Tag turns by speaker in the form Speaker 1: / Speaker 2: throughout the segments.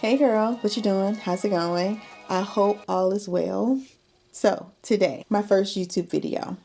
Speaker 1: Hey girl, what you doing? How's it going? I hope all is well. So today, my first YouTube video.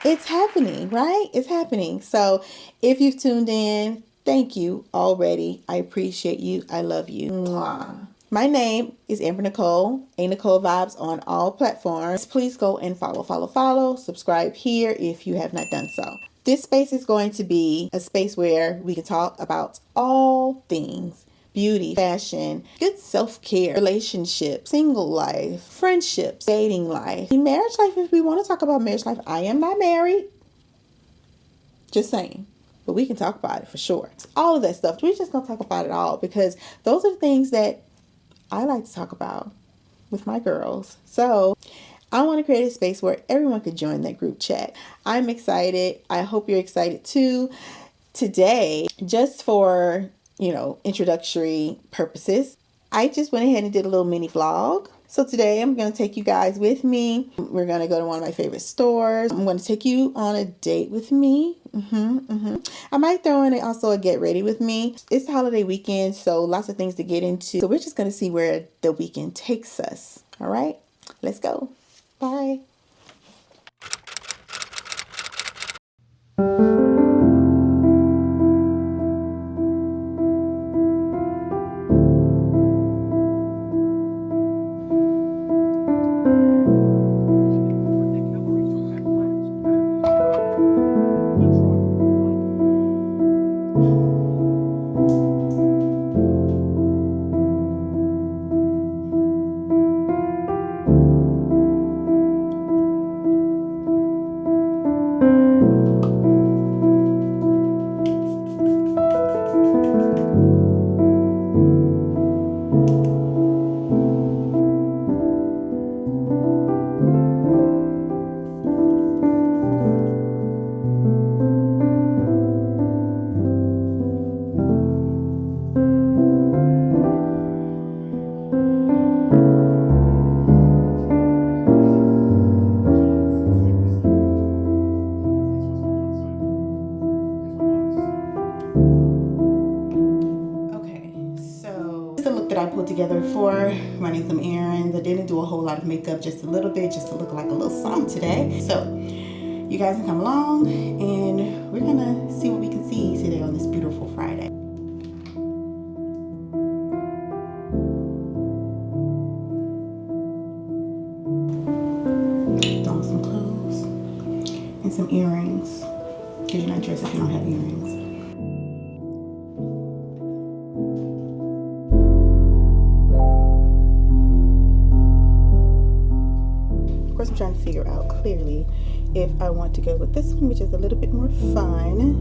Speaker 1: It's happening, right? It's happening. So if you've tuned in, thank you already. I appreciate you. I love you. Mwah. My name is Amber-Nicole, A Nicole Vibes on all platforms. Please go and follow, subscribe here if you have not done so. This space is going to be a space where we can talk about all things beauty, fashion, good self-care, relationships, single life, friendships, dating life, marriage life if we want to talk about marriage life. I am not married. Just saying. But we can talk about it for sure. All of that stuff. We're just going to talk about it all because those are the things that I like to talk about with my girls. So I want to create a space where everyone could join that group chat. I'm excited. I hope you're excited too. Today, just for, introductory purposes, I just went ahead and did a little mini vlog. So today I'm going to take you guys with me. We're going to go to one of my favorite stores. I'm going to take you on a date with me. I might throw in also a get ready with me. It's the holiday weekend, so lots of things to get into. So we're just going to see where the weekend takes us. All right, let's go. Bye. That I put together for running some errands. I didn't do a whole lot of makeup, just a little bit, just to look like a little something today. So you guys can come along and we're gonna see what we can see today on this beautiful Friday. Throwing some clothes and some earrings, because you're not dressed if you don't have earrings. Of course, I'm trying to figure out clearly if I want to go with this one, which is a little bit more fun,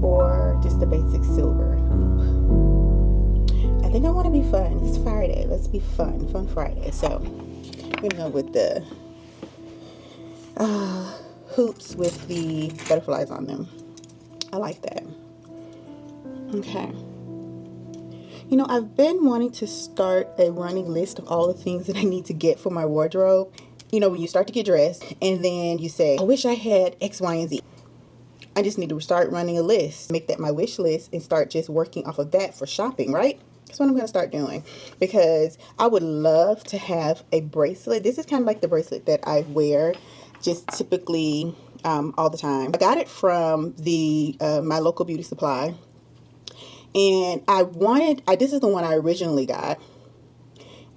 Speaker 1: or just the basic silver hoop. I think I want to be fun. It's Friday. Let's be fun. Fun Friday. So I'm going to go with the hoops with the butterflies on them. I like that. Okay. I've been wanting to start a running list of all the things that I need to get for my wardrobe. When you start to get dressed and then you say, I wish I had X, Y, and Z. I just need to start running a list, make that my wish list, and start just working off of that for shopping, right? That's what I'm going to start doing, because I would love to have a bracelet. This is kind of like the bracelet that I wear just typically all the time. I got it from the my local beauty supply. And this is the one I originally got,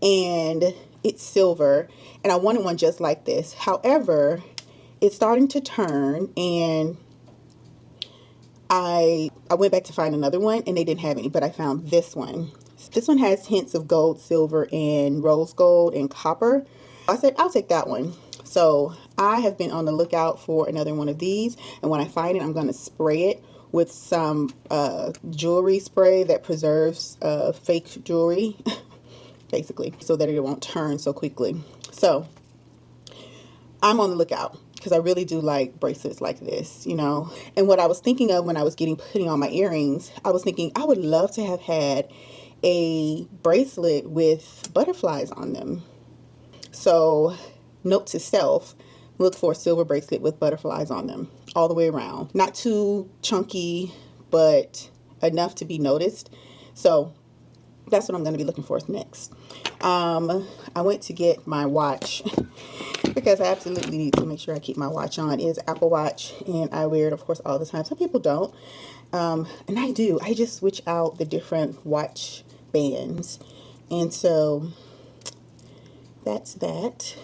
Speaker 1: and it's silver, and I wanted one just like this. However, it's starting to turn, and I went back to find another one, and they didn't have any, but I found this one. This one has hints of gold, silver, and rose gold and copper. I said, I'll take that one. So I have been on the lookout for another one of these, and when I find it, I'm going to spray it with some jewelry spray that preserves fake jewelry, basically, so that it won't turn so quickly. So I'm on the lookout, because I really do like bracelets like this, And what I was thinking of when I was putting on my earrings, I was thinking I would love to have had a bracelet with butterflies on them. So note to self, look for a silver bracelet with butterflies on them all the way around. Not too chunky, but enough to be noticed. So That's what I'm going to be looking for next. I went to get my watch because I absolutely need to make sure I keep my watch on. It is Apple Watch, and I wear it, of course, all the time. Some people don't, and I do. I just switch out the different watch bands, and so that's that.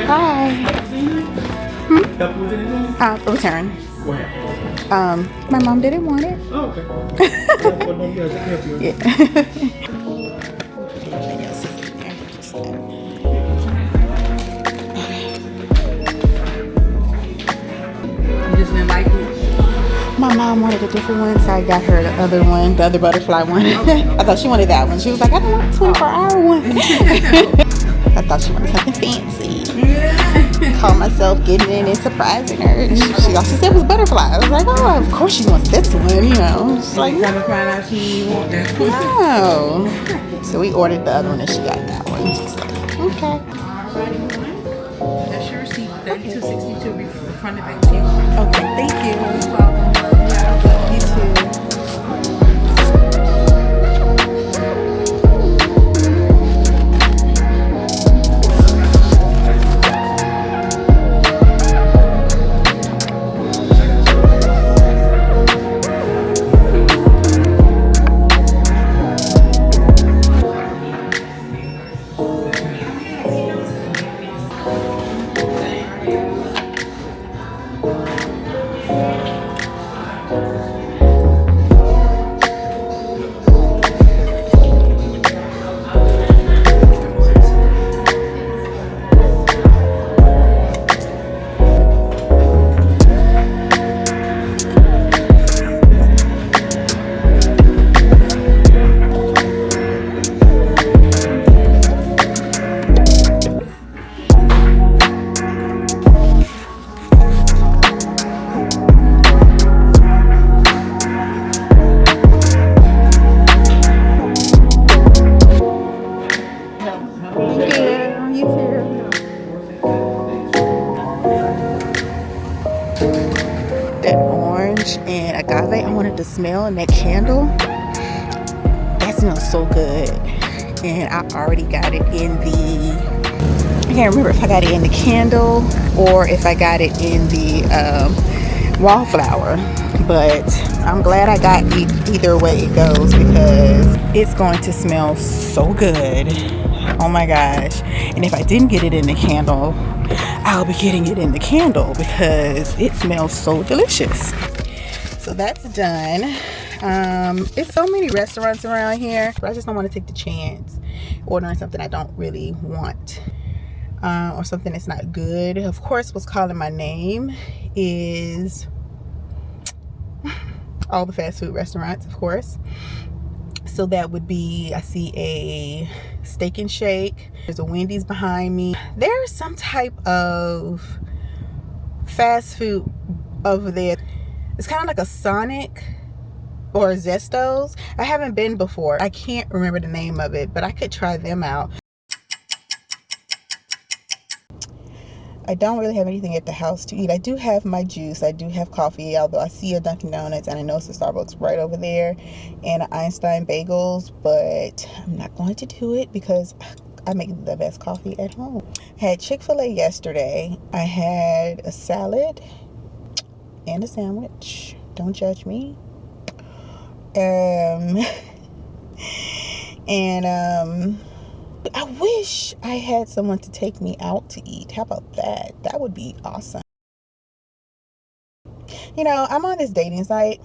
Speaker 1: Hi.
Speaker 2: Help with anything?
Speaker 1: Return.
Speaker 2: What happened?
Speaker 1: My mom didn't want it.
Speaker 2: Oh, okay.
Speaker 1: Yeah.
Speaker 3: You just didn't like it?
Speaker 1: My mom wanted a different one, so I got her the other one, the other butterfly one. I thought she wanted that one. She was like, I don't want the 24-hour one. I thought she wanted something fancy. Call myself getting in and surprising her. All she said was butterfly. I was like, oh, of course she wants this one, you know. She's like,
Speaker 3: Trying to find out she didn't want that.
Speaker 1: no. So we ordered the other one and she got that one. She's like, okay.
Speaker 3: That's your receipt. 3262 front and back to you.
Speaker 1: Okay, thank you. You too. That orange and agave, I wanted to smell, and that candle, that smells so good. And I already got it in the, I can't remember if I got it in the candle or if I got it in the wallflower, but I'm glad I got either way it goes because it's going to smell so good. Oh my gosh. And if I didn't get it in the candle, I'll be getting it in the candle because it smells so delicious. So that's done. It's so many restaurants around here, but I just don't want to take the chance ordering something I don't really want, or something that's not good. Of course, what's calling my name is all the fast food restaurants, of course. So that would be, I see a Steak and Shake. There's a Wendy's behind me. There's some type of fast food over there. It's kind of like a Sonic or a Zesto's. I haven't been before. I can't remember the name of it, but I could try them out. I don't really have anything at the house to eat. I do have my juice. I do have coffee, although I see a Dunkin' Donuts and I know it's a Starbucks right over there, and Einstein Bagels, but I'm not going to do it because I make the best coffee at home. I had Chick-fil-A yesterday. I had a salad and a sandwich. Don't judge me. I wish I had someone to take me out to eat. How about that? That would be awesome. You know, I'm on this dating site,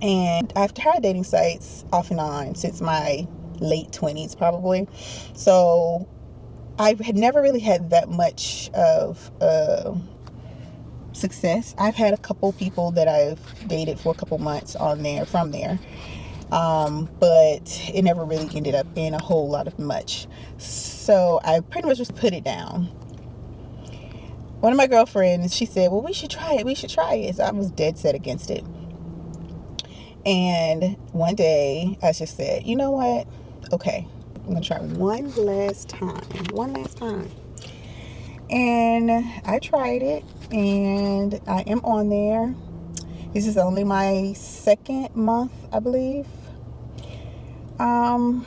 Speaker 1: and I've tried dating sites off and on since my late 20s probably. So I had never really had that much of success. I've had a couple people that I've dated for a couple months on there from there. But it never really ended up in a whole lot of much. So I pretty much just put it down. One of my girlfriends, she said, well, we should try it. We should try it. So I was dead set against it. And one day I just said, you know what? Okay, I'm going to try one last time. And I tried it, and I am on there. This is only my second month, I believe. I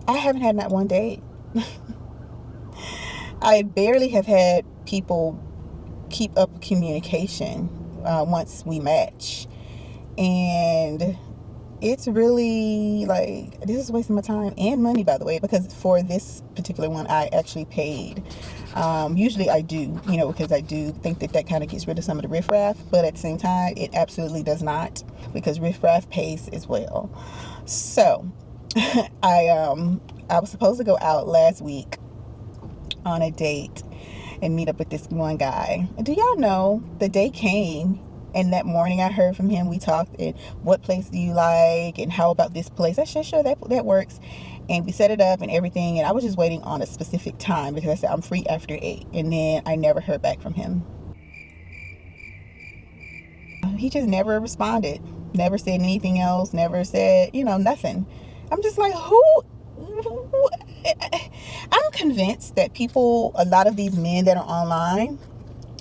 Speaker 1: haven't had not one date. I barely have had people keep up communication once we match. And it's really like, this is wasting my time and money, by the way, because for this particular one I actually paid. Usually I do, you know, because I do think that that kind of gets rid of some of the riffraff, but at the same time it absolutely does not, because riffraff pays as well. So I was supposed to go out last week on a date and meet up with this one guy. Do y'all know the day came, and that morning I heard from him. We talked, and what place do you like, and how about this place? I said, sure, that works. And we set it up and everything, and I was just waiting on a specific time because I said I'm free after 8, and then I never heard back from him. He just never responded, never said anything else, never said, you know, nothing. I'm just like, who? I'm convinced that people, a lot of these men that are online,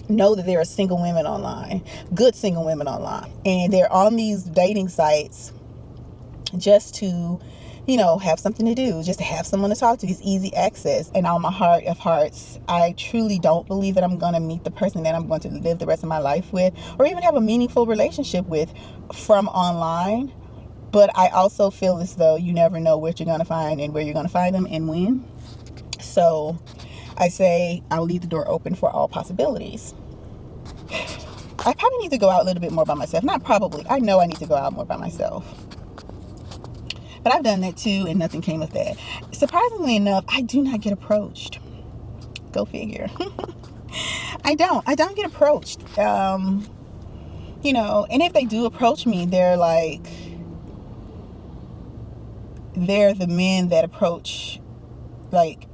Speaker 1: know that there are single women online, good single women online, and they're on these dating sites just to, you know, have something to do, just to have someone to talk to. It's easy access. And on my heart of hearts, I truly don't believe that I'm going to meet the person that I'm going to live the rest of my life with, or even have a meaningful relationship with, from online. But I also feel as though you never know what you're going to find and where you're going to find them and when. So I say I'll leave the door open for all possibilities. I probably need to go out a little bit more by myself. Not probably. I know I need to go out more by myself. But I've done that too, and nothing came of that. Surprisingly enough, I do not get approached. Go figure. I don't get approached. You know, and if they do approach me, they're the men that approach like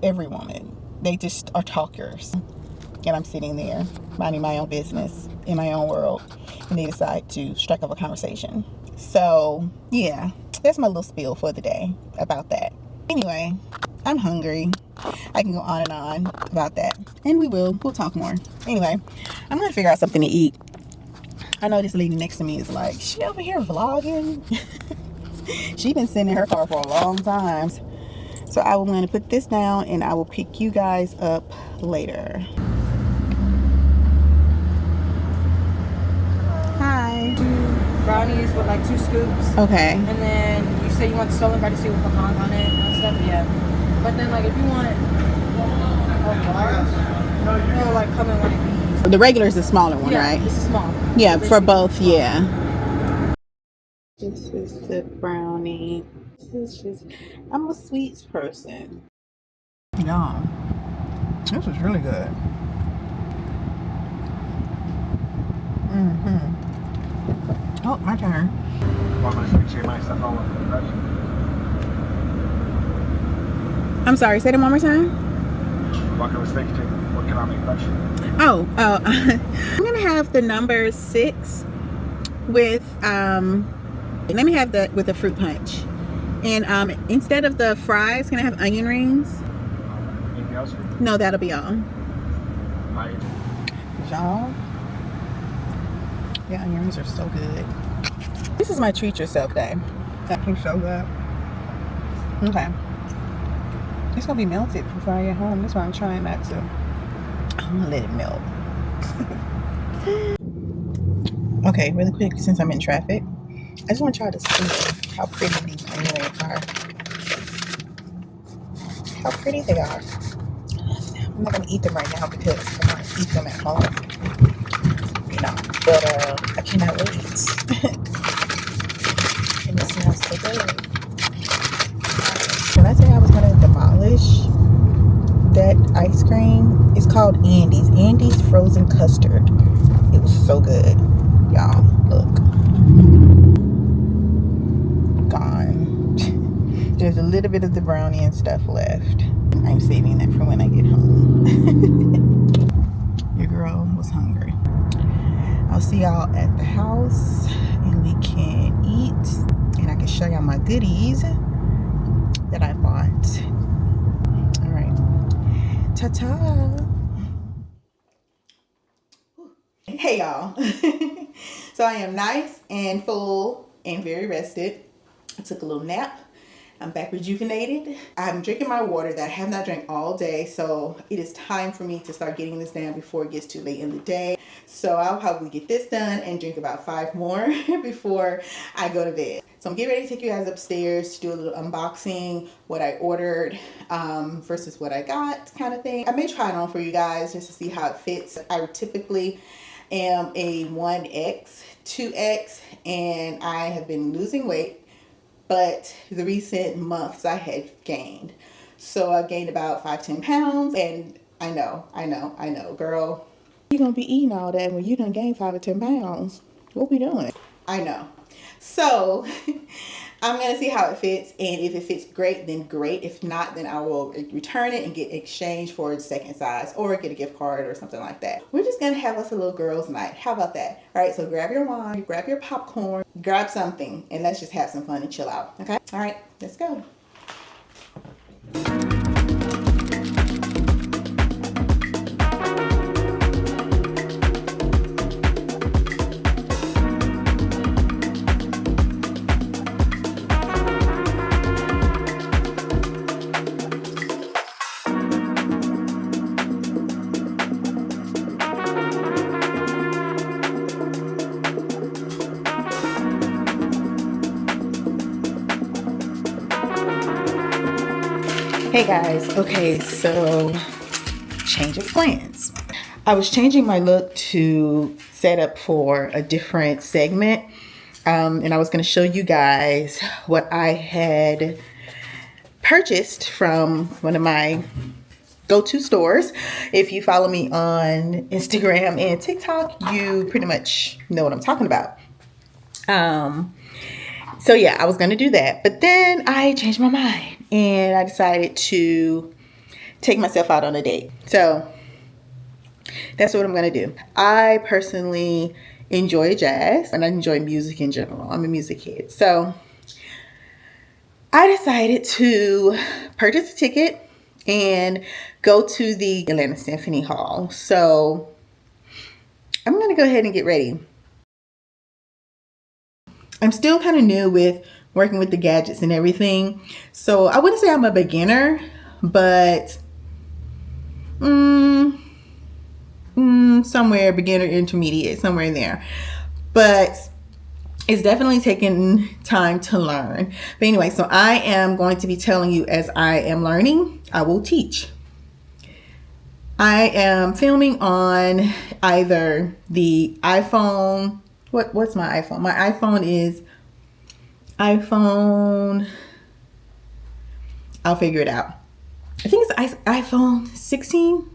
Speaker 1: every woman. They just are talkers. And I'm sitting there minding my own business in my own world, and they decide to strike up a conversation. So yeah, that's my little spiel for the day about that. Anyway, I'm hungry. I can go on and on about that, and we'll talk more. Anyway, I'm gonna figure out something to eat. I know this lady next to me is like, she over here vlogging. She been sitting in her car for a long time. So I will going to put this down, and I will pick you guys up later. Hi.
Speaker 3: 2 brownies with like 2 scoops.
Speaker 1: Okay.
Speaker 3: And then you say you want the stolen bread to see with pecans on it and stuff. Yeah. But then like if you want it'll like come in one of these.
Speaker 1: The regular is the smaller one,
Speaker 3: yeah,
Speaker 1: right?
Speaker 3: This is small.
Speaker 1: Yeah, for both, yeah. This is the brownie. This is just, I'm a sweets person. Yeah. This is really good. Oh, my turn. I'm sorry, say that one more time.
Speaker 4: What can I make fresh?
Speaker 1: Oh, I'm gonna have the number 6 with let me have that with a fruit punch. And instead of the fries, can I have onion rings?
Speaker 4: Anything else?
Speaker 1: No, that'll be all. Y'all, yeah, onion rings are so good. This is my treat yourself day. That is so good. Okay. It's gonna be melted before I get home. That's why I'm trying not to. I'm gonna let it melt. Okay, really quick, since I'm in traffic, I just want y'all to see how pretty these onion rings are. How pretty they are. I'm not gonna eat them right now because I'm gonna eat them at home. You know, but I cannot wait. And it smells so good. When I say I was gonna demolish that ice cream, it's called Andy's frozen custard. It was so good, y'all. Look, gone. There's a little bit of the brownie and stuff left. I'm saving that for when I get home. Your girl was hungry. I'll see y'all at the house, and we can eat, and I can show y'all my goodies that I bought. All right. Ta-ta. Hey y'all. So I am nice and full and very rested. I took a little nap. I'm back rejuvenated. I'm drinking my water that I have not drank all day, so it is time for me to start getting this down before it gets too late in the day. So I'll probably get this done and drink about 5 more before I go to bed. So I'm getting ready to take you guys upstairs to do a little unboxing, what I ordered versus what I got kind of thing. I may try it on for you guys just to see how it fits. I typically am a 1X, 2X, and I have been losing weight, but the recent months I had gained. So I've gained about 5-10 pounds, and I know, girl, you're gonna be eating all that when you done gained 5 or 10 pounds. What we doing? I know. So I'm gonna see how it fits, and if it fits great, then great. If not, then I will return it and get exchange for a second size or get a gift card or something like that. We're just gonna have us a little girls' night. How about that? All right, so grab your wine, grab your popcorn, grab something, and let's just have some fun and chill out, okay? All right, let's go. Hey guys, okay, so change of plans. I was changing my look to set up for a different segment, and I was going to show you guys what I had purchased from one of my go-to stores. If you follow me on Instagram and TikTok, you pretty much know what I'm talking about. So yeah, I was going to do that, but then I changed my mind and I decided to take myself out on a date. So that's what I'm going to do. I personally enjoy jazz and I enjoy music in general. I'm a music kid. So I decided to purchase a ticket and go to the Atlanta Symphony Hall. So I'm going to go ahead and get ready. I'm still kind of new with working with the gadgets and everything. So I wouldn't say I'm a beginner, but somewhere beginner, intermediate, somewhere in there. But it's definitely taking time to learn. But anyway, so I am going to be telling you as I am learning, I will teach. I am filming on either the iPhone. What's my iPhone? My iPhone is iPhone. I'll figure it out. I think it's iPhone 16.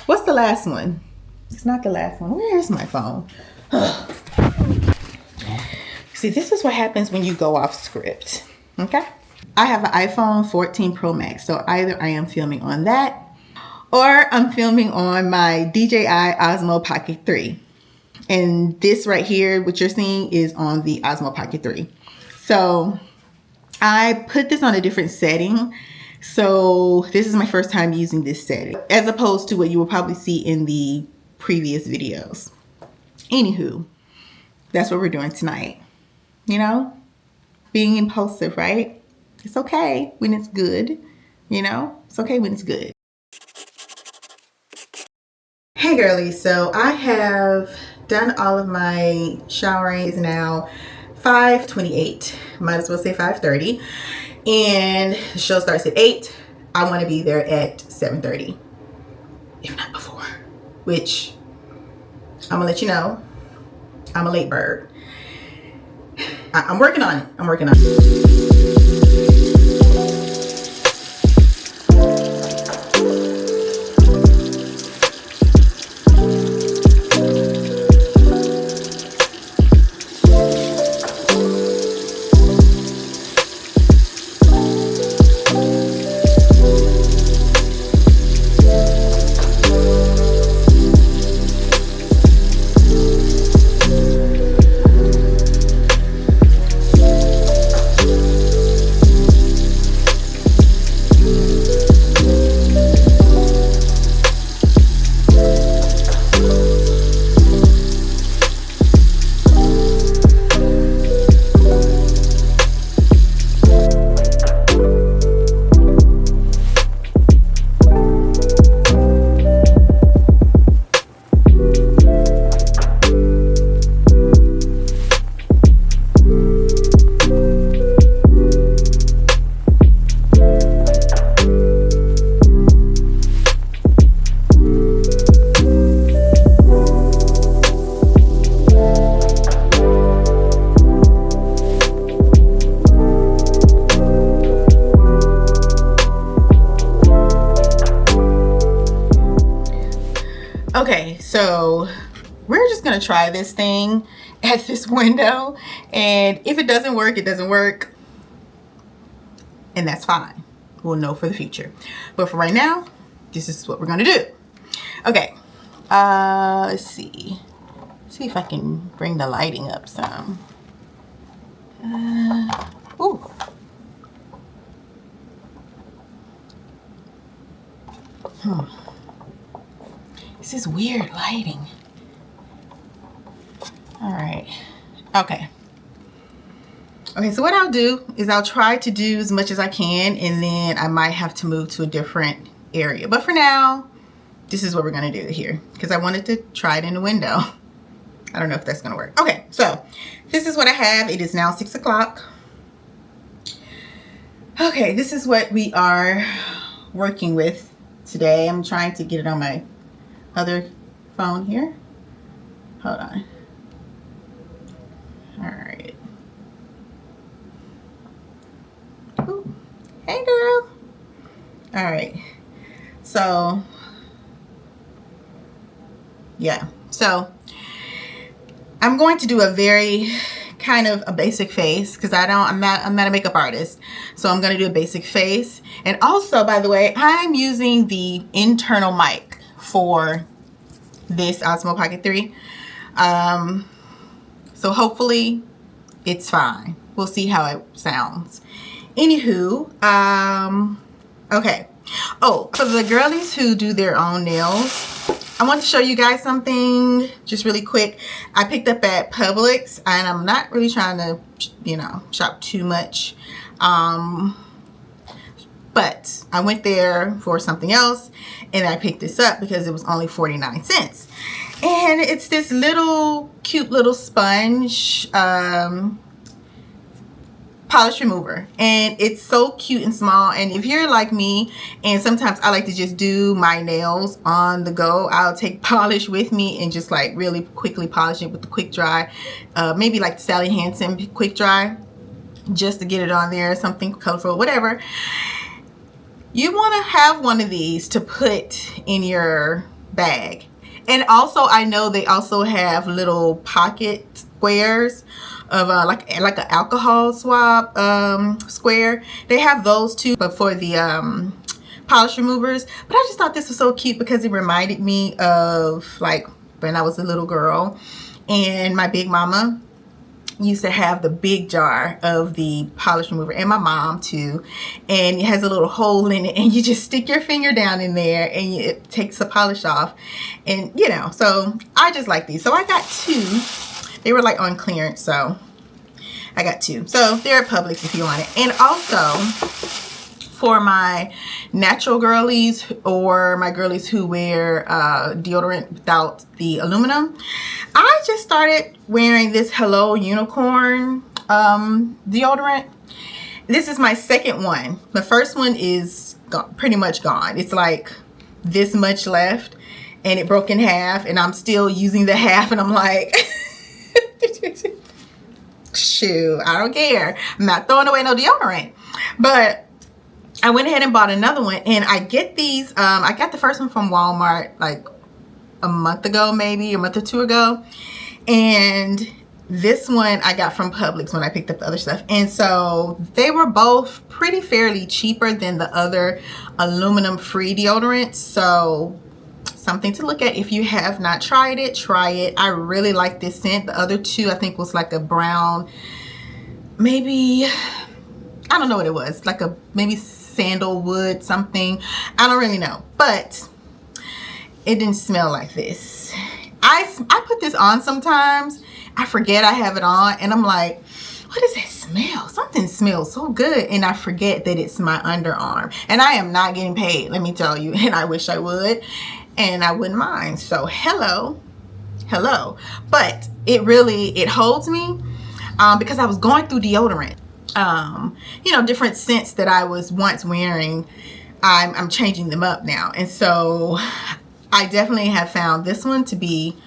Speaker 1: What's the last one? It's not the last one. Where is my phone? See, this is what happens when you go off script. Okay. I have an iPhone 14 Pro Max. So either I am filming on that or I'm filming on my DJI Osmo Pocket 3. And this right here, what you're seeing is on the Osmo Pocket 3. So I put this on a different setting. So this is my first time using this setting as opposed to what you will probably see in the previous videos. Anywho, that's what we're doing tonight. You know, being impulsive, right? It's okay when it's good. You know, it's okay when it's good. Hey girlies, so I have done all of my showering. It's now 5:28, might as well say 5:30, and the show starts at 8. I want to be there at 7:30, if not before, which I'm gonna let you know I'm a late bird. I'm working on it. gonna try this thing at this window, and if it doesn't work, it doesn't work, and that's fine. We'll know for the future. But for right now, this is what we're gonna do. Okay, let's see. See if I can bring the lighting up some. Ooh. This is weird lighting. All right. Okay. Okay, so what I'll do is I'll try to do as much as I can, and then I might have to move to a different area. But for now, this is what we're gonna do here, because I wanted to try it in the window. I don't know if that's gonna work. Okay, so this is what I have. It is now 6 o'clock. Okay, this is what we are working with today. I'm trying to get it on my other phone here. Hold on. All right. Ooh. Hey, girl. All right. So, yeah. So, I'm going to do a very kind of a basic face because I'm not a makeup artist. So I'm going to do a basic face. And also, by the way, I'm using the internal mic for this Osmo Pocket 3. So hopefully it's fine. We'll see how it sounds. Anywho, okay. Oh, for the girlies who do their own nails, I want to show you guys something just really quick. I picked up at Publix, and I'm not really trying to, you know, shop too much. But I went there for something else, and I picked this up because it was only 49 cents. And it's this little cute little sponge polish remover, and it's so cute and small. And if you're like me, and sometimes I like to just do my nails on the go, I'll take polish with me and just like really quickly polish it with the quick dry, maybe like the Sally Hansen quick dry, just to get it on there, something colorful, whatever. You want to have one of these to put in your bag. And also, I know they also have little pocket squares of like an alcohol swab square. They have those too, but for the polish removers. But I just thought this was so cute because it reminded me of like when I was a little girl, and my big mama used to have the big jar of the polish remover, and my mom too, and it has a little hole in it, and you just stick your finger down in there and it takes the polish off. And you know, so I just like these, so I got two. They were like on clearance, so I got two. So they're at Publix if you want it. And also for my natural girlies, or my girlies who wear deodorant without the aluminum, I just started wearing this Hello Unicorn deodorant. This is my second one. The first one is pretty much gone. It's like this much left, and it broke in half, and I'm still using the half, and I'm like, shoot, I don't care. I'm not throwing away no deodorant. But I went ahead and bought another one, and I get these, I got the first one from Walmart like a month ago, maybe a month or two ago, and this one I got from Publix when I picked up the other stuff. And so they were both fairly cheaper than the other aluminum free deodorants. So something to look at. If you have not tried it, try it. I really like this scent. The other two I think was like a brown, maybe, I don't know what it was, like a maybe sandalwood something, I don't really know, but it didn't smell like this. I put this on sometimes, I forget I have it on, and I'm like, what is that smell? Something smells so good, and I forget that it's my underarm. And I am not getting paid, let me tell you, and I wish I would, and I wouldn't mind. So hello. But it holds me, because I was going through deodorant, you know, different scents that I was once wearing. I'm changing them up now, and so I definitely have found this one to be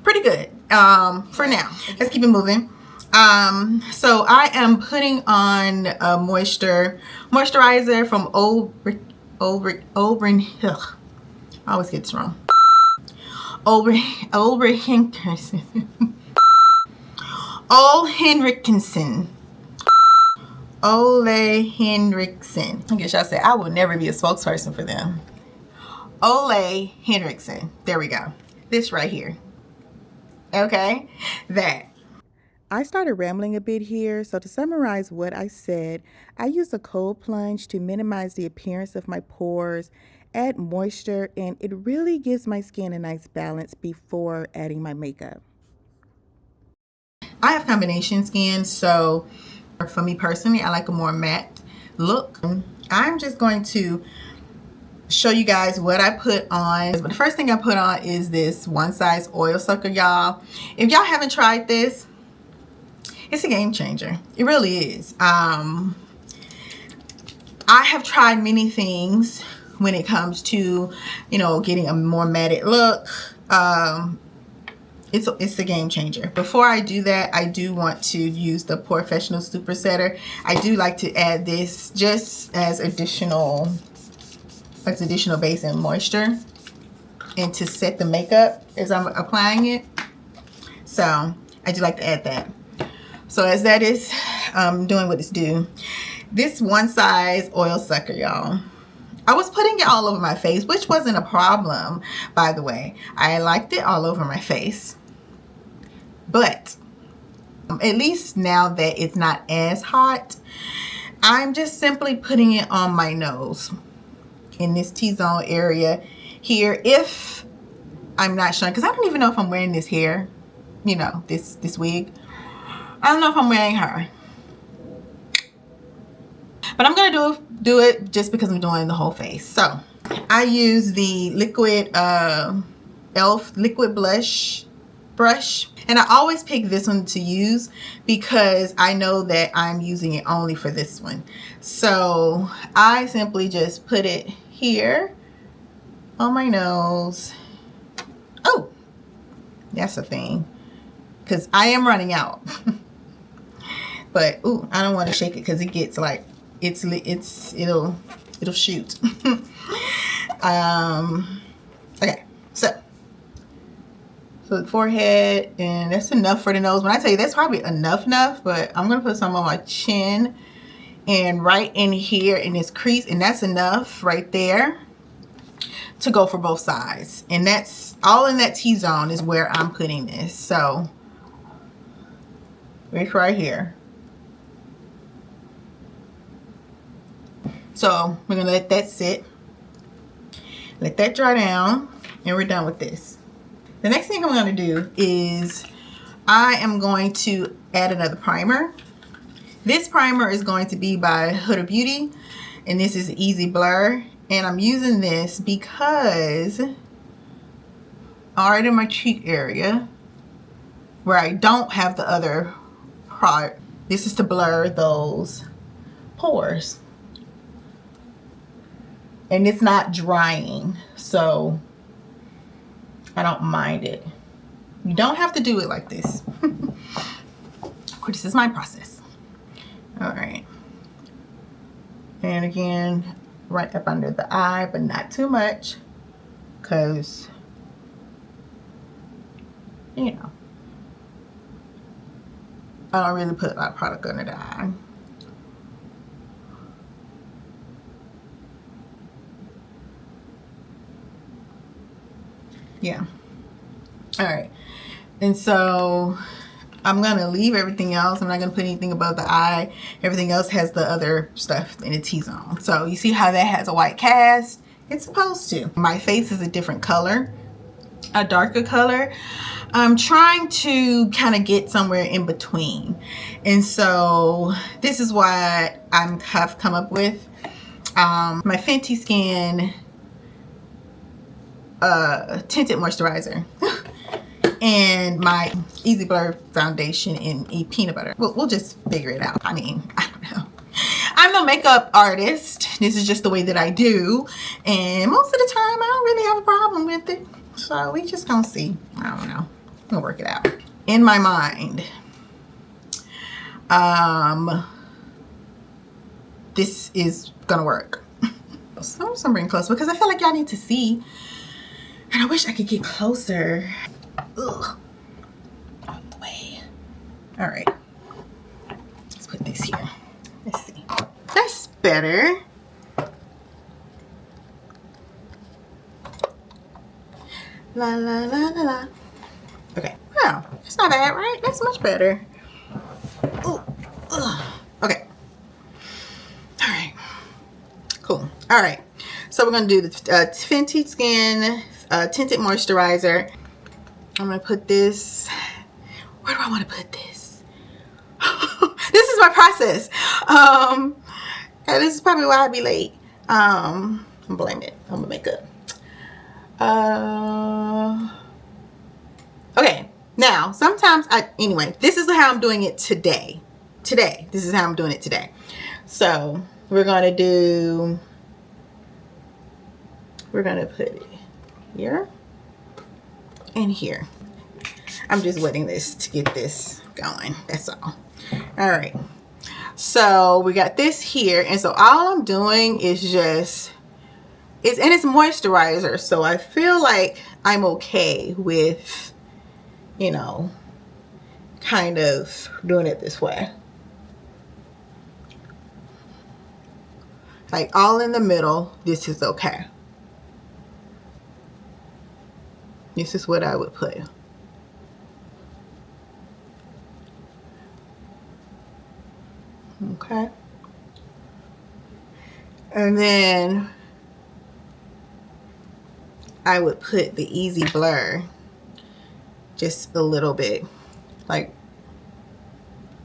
Speaker 1: pretty good for now. Let's keep it moving. So I am putting on a moisturizer from I always get this wrong. Henriksen. Ole Henriksen. Ole Henriksen. I guess y'all say I will never be a spokesperson for them. Ole Henriksen. There we go. This right here. Okay? That. I started rambling a bit here, so to summarize what I said, I use a cold plunge to minimize the appearance of my pores, add moisture, and it really gives my skin a nice balance before adding my makeup. I have combination skin, so for me personally, I like a more matte look. I'm just going to show you guys what I put on. But the first thing I put on is this One Size Oil Sucker, y'all. If y'all haven't tried this, it's a game changer. It really is. I have tried many things when it comes to, you know, getting a more matted look. It's a game changer. Before I do that, I do want to use the Professional Super Setter. I do like to add this just as additional base and moisture, and to set the makeup as I'm applying it. So I do like to add that. So as that is doing what it's due, this One Size Oil Sucker, y'all, I was putting it all over my face, which wasn't a problem, by the way. I liked it all over my face. But at least now that it's not as hot, I'm just simply putting it on my nose in this T-zone area here, if I'm not showing, because I don't even know if I'm wearing this hair, you know, this wig. I don't know if I'm wearing her, but I'm gonna do it just because I'm doing the whole face. So I use the liquid e.l.f. liquid blush brush, and I always pick this one to use because I know that I'm using it only for this one. So I simply just put it here on my nose. Oh, that's a thing, because I am running out. But ooh, I don't want to shake it because it gets like it'll shoot. Okay, so the forehead, and that's enough for the nose. When I tell you that's probably enough, but I'm gonna put some on my chin and right in here in this crease, and that's enough right there to go for both sides. And that's all in that T-zone is where I'm putting this. So right here. So we're gonna let that sit, let that dry down, and we're done with this. The next thing I'm going to do is I am going to add another primer. This primer is going to be by Huda Beauty, and this is Easy Blur. And I'm using this because right in my cheek area where I don't have the other product, this is to blur those pores. And it's not drying, so I don't mind it. You don't have to do it like this. Of course, this is my process. All right. And again, right up under the eye, but not too much, because, you know, I don't really put a lot of product under the eye. Yeah. All right. And so I'm going to leave everything else. I'm not going to put anything above the eye. Everything else has the other stuff in the T-zone. So you see how that has a white cast? It's supposed to. My face is a different color, a darker color. I'm trying to kind of get somewhere in between. And so this is what I have come up with. My Fenty Skin tinted moisturizer and my Easy Blur foundation in peanut butter. We'll just figure it out. I mean, I don't know. I'm no makeup artist. This is just the way that I do, and most of the time I don't really have a problem with it. So we just gonna see. I don't know. We'll work it out. In my mind, this is gonna work. So I'm bring close because I feel like y'all need to see. And I wish I could get closer. Ugh. All the way. All right. Let's put this here. Let's see. That's better. La la la la la. Okay. Wow. It's not bad, right? That's much better. Ooh. Ugh. Okay. All right. Cool. All right. So we're going to do the Fenty Skin Tinted Moisturizer. I'm going to put this. Where do I want to put this? This is my process. And this is probably why I be late. I'm going to blame it on my makeup. Okay. Now, sometimes anyway, this is how I'm doing it today. This is how I'm doing it today. So we're going to put it here and here. I'm just wetting this to get this going. That's all. All right. So we got this here. And so all I'm doing is just, it's moisturizer. So I feel like I'm okay with, you know, kind of doing it this way. Like all in the middle, this is okay. This is what I would put. Okay. And then I would put the Easy Blur just a little bit, like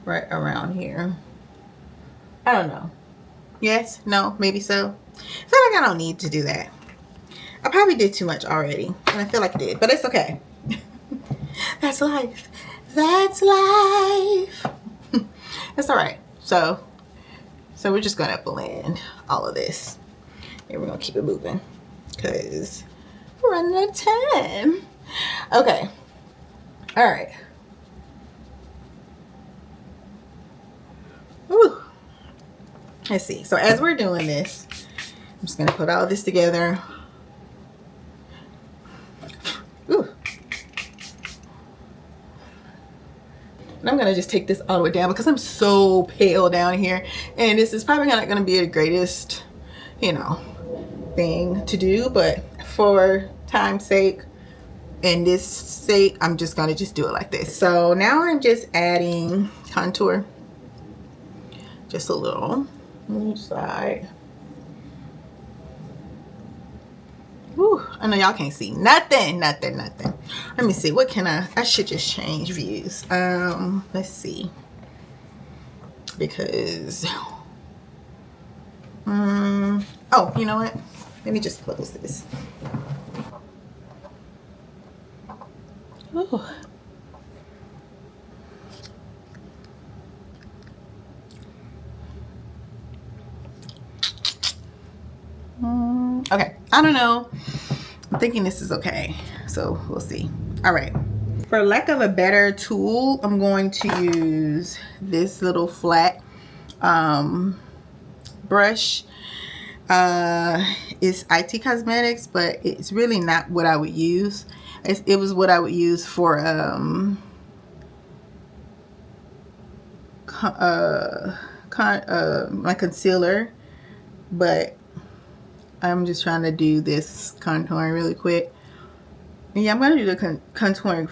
Speaker 1: right around here. I don't know. Yes, no, maybe so. I feel like I don't need to do that. I probably did too much already, and I feel like I did, but it's okay. That's life. That's life. It's all right. So we're just gonna blend all of this, and we're gonna keep it moving because we're running out of time. Okay. All right. Whew. Let's see. So as we're doing this, I'm just gonna put all this together. Ooh. And I'm gonna just take this all the way down because I'm so pale down here, and this is probably not gonna be the greatest, you know, thing to do, but for time's sake and this sake, I'm just gonna do it like this. So now I'm just adding contour, just a little on each side. Whew, I know y'all can't see nothing. Let me see, what can I should just change views. Let's see, because oh, you know what, let me just close this. Ooh. Okay, I don't know. I'm thinking this is okay, so we'll see. All right. For lack of a better tool, I'm going to use this little flat brush. It's IT Cosmetics, but it's really not what I would use. It was what I would use for my concealer, but I'm just trying to do this contouring really quick. And yeah, I'm going to do the contouring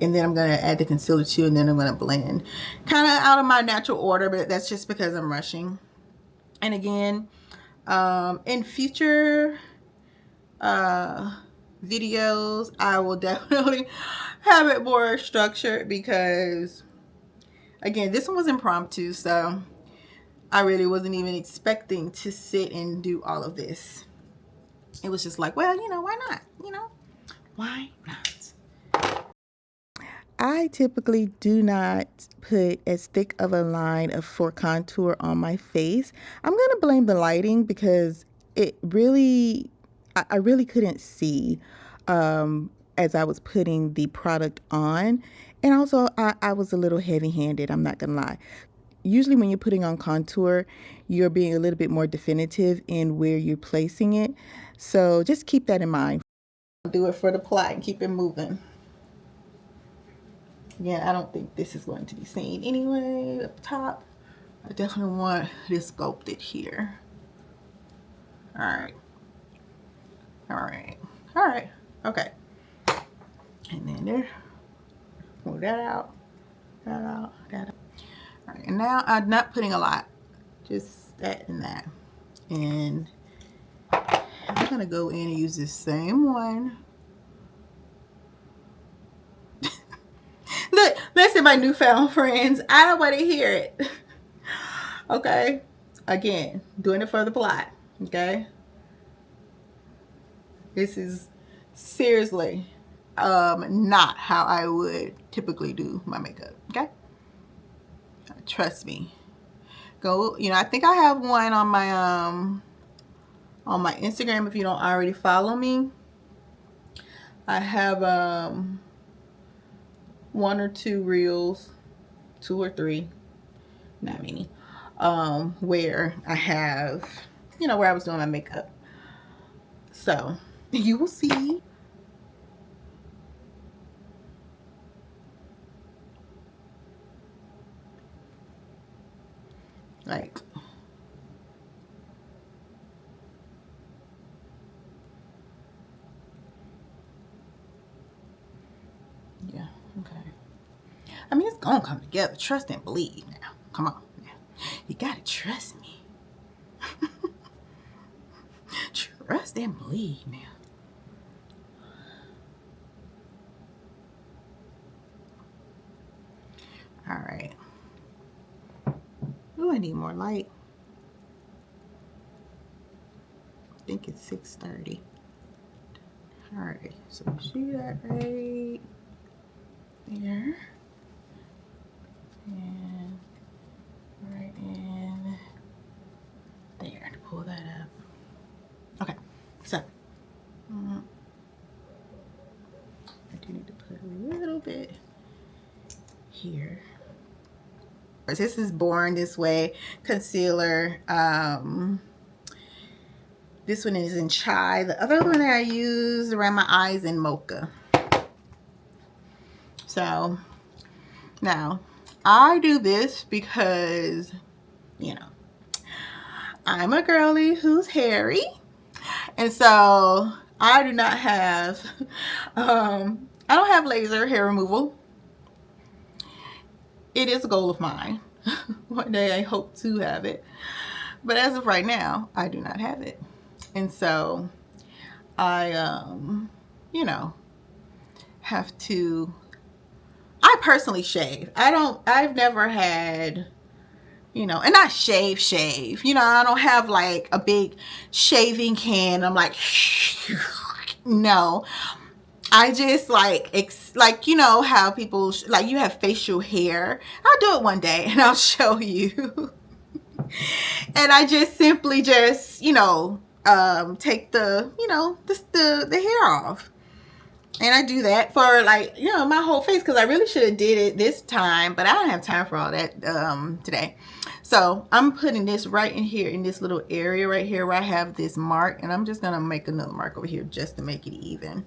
Speaker 1: and then I'm going to add the concealer too, and then I'm going to blend. Kind of out of my natural order, but that's just because I'm rushing. And again, in future videos, I will definitely have it more structured because, again, this one was impromptu, so I really wasn't even expecting to sit and do all of this. It was just like, well, you know, why not? You know, why not? I typically do not put as thick of a line for contour on my face. I'm going to blame the lighting because it really, I really couldn't see as I was putting the product on. And also I was a little heavy-handed, I'm not going to lie. Usually when you're putting on contour, you're being a little bit more definitive in where you're placing it. So just keep that in mind. Do it for the plot and keep it moving. Again, I don't think this is going to be seen anyway up top. I definitely want this sculpted here. All right. All right. All right. Okay. And then there. Move that out. That out. That out. All right. And now I'm not putting a lot. Just that and that. And I'm going to go in and use this same one. Look, listen, my newfound friends. I don't want to hear it. Okay. Again, doing it for the plot. Okay. This is seriously not how I would typically do my makeup. Okay. Trust me. Go, you know, I think I have one on my Instagram if you don't already follow me. I have 1 or 2 reels, 2 or 3, not many, where I have, you know, where I was doing my makeup. So you will see. Like, yeah, okay. I mean, it's gonna come together. Trust and believe now. Come on now. You gotta trust me. Trust and believe now. All right. Ooh, I need more light. I think it's 6:30. All right, so see that right there. And right in there to pull that up. Okay, so I do need to put a little bit here. This is Born This Way concealer. This one is in Chai. The other one that I use around my eyes in Mocha. So now I do this because, you know, I'm a girly who's hairy, and so I do not have I don't have laser hair removal. It is a goal of mine. One day I hope to have it, but as of right now I do not have it. And so I you know, have to, I personally shave. I've never had, you know, and I shave, you know, I don't have like a big shaving can. I'm like, no, I just like, you know, how people, like you have facial hair. I'll do it one day and I'll show you. And I just simply just, you know, take the, you know, the hair off. And I do that for like, you know, my whole face, because I really should have did it this time, but I don't have time for all that today. So I'm putting this right in here in this little area right here where I have this mark, and I'm just gonna make another mark over here just to make it even.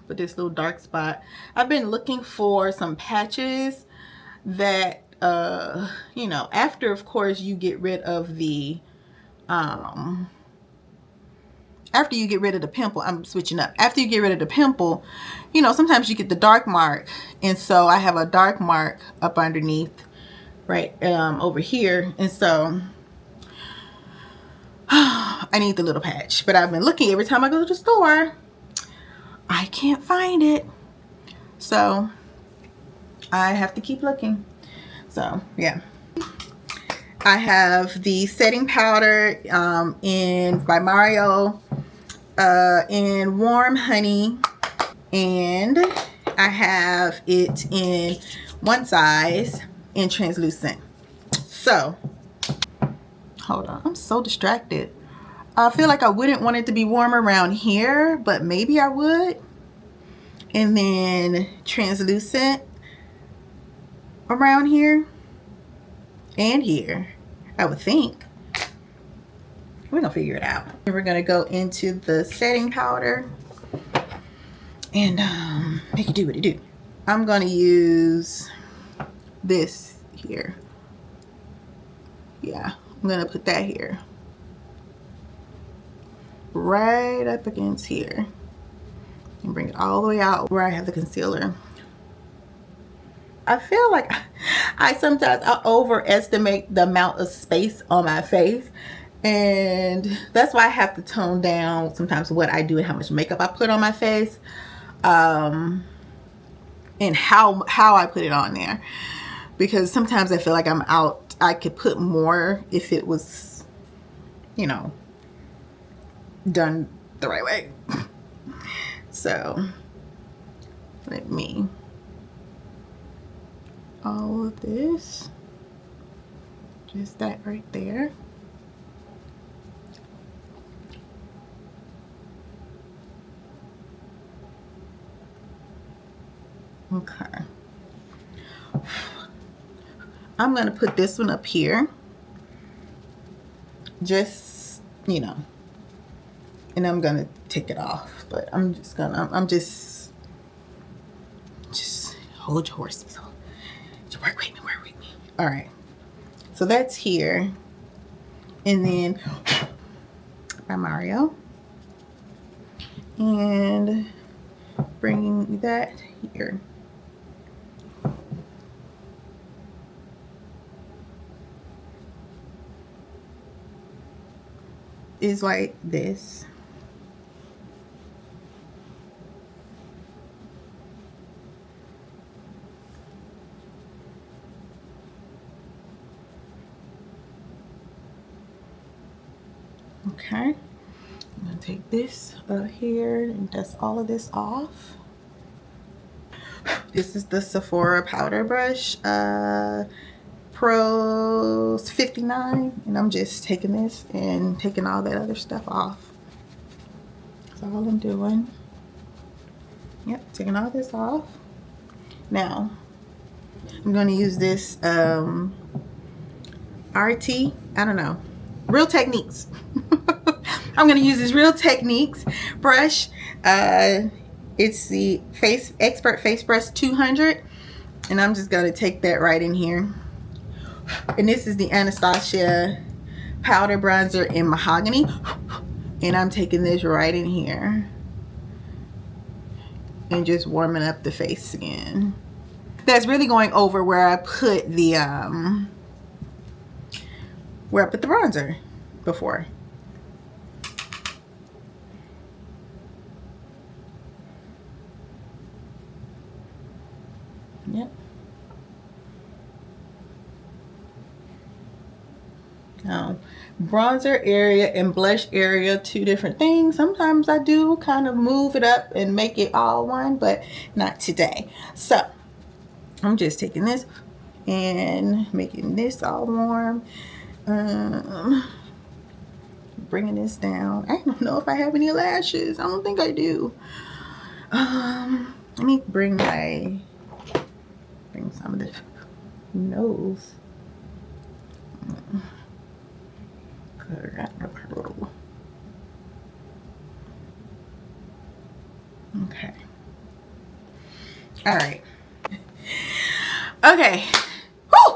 Speaker 1: But this little dark spot, I've been looking for some patches that you know, after of course you get rid of the after you get rid of the pimple, I'm switching up. After you get rid of the pimple, you know, sometimes you get the dark mark. And so I have a dark mark up underneath right over here. And so I need the little patch. But I've been looking every time I go to the store. I can't find it. So I have to keep looking. So yeah. I have the setting powder by Mario in Warm Honey, and I have it in one size in translucent. So hold on, I'm so distracted. I feel like I wouldn't want it to be warm around here, but maybe I would. And then translucent around here and here, I would think. We're gonna figure it out. We're gonna go into the setting powder and make it do what it do. I'm gonna use this here. Yeah, I'm gonna put that here. Right up against here. And bring it all the way out where I have the concealer. I feel like I sometimes overestimate the amount of space on my face, and that's why I have to tone down sometimes what I do and how much makeup I put on my face, and how I put it on there, because sometimes I feel like I'm out. I could put more if it was, you know, done the right way. So let me all of this, just that right there. Okay, I'm gonna put this one up here, just, you know, and I'm gonna take it off, but I'm just hold your horses. Work with me. All right, so that's here, and then by Mario, and bringing that here. Is like this. Okay, I'm gonna take this up here and dust all of this off. This is the Sephora powder brush, Pro 59, and I'm just taking this and taking all that other stuff off. That's all I'm doing. Yep, taking all this off. Now, I'm gonna use this RT, I don't know, Real Techniques. I'm gonna use this Real Techniques brush. It's the Expert Face Brush 200, and I'm just gonna take that right in here. And this is the Anastasia powder bronzer in mahogany, and I'm taking this right in here and just warming up the face again. That's really going over where I put the bronzer before. Yep. Now, bronzer area and blush area, two different things. Sometimes I do kind of move it up and make it all one, but not today. So I'm just taking this and making this all warm. Bringing this down. I don't know if I have any lashes. I don't think I do. Let me bring some of the nose. Okay. All right. Okay. Whew.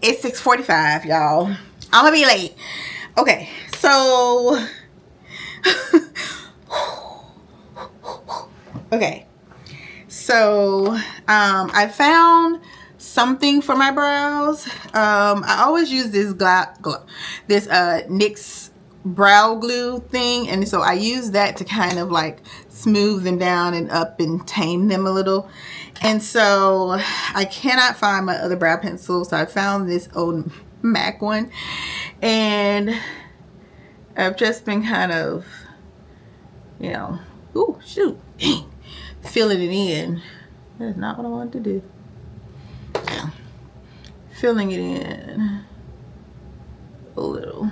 Speaker 1: It's 6:45, y'all. I'm gonna be late. Okay, so okay, so I found something for my brows. I always use this NYX brow glue thing, and so I use that to kind of like smooth them down and up and tame them a little. And so I cannot find my other brow pencil, so I found this old MAC one, and I've just been kind of, you know, ooh, shoot, dang, filling it in. That's not what I wanted to do. Yeah. Filling it in a little.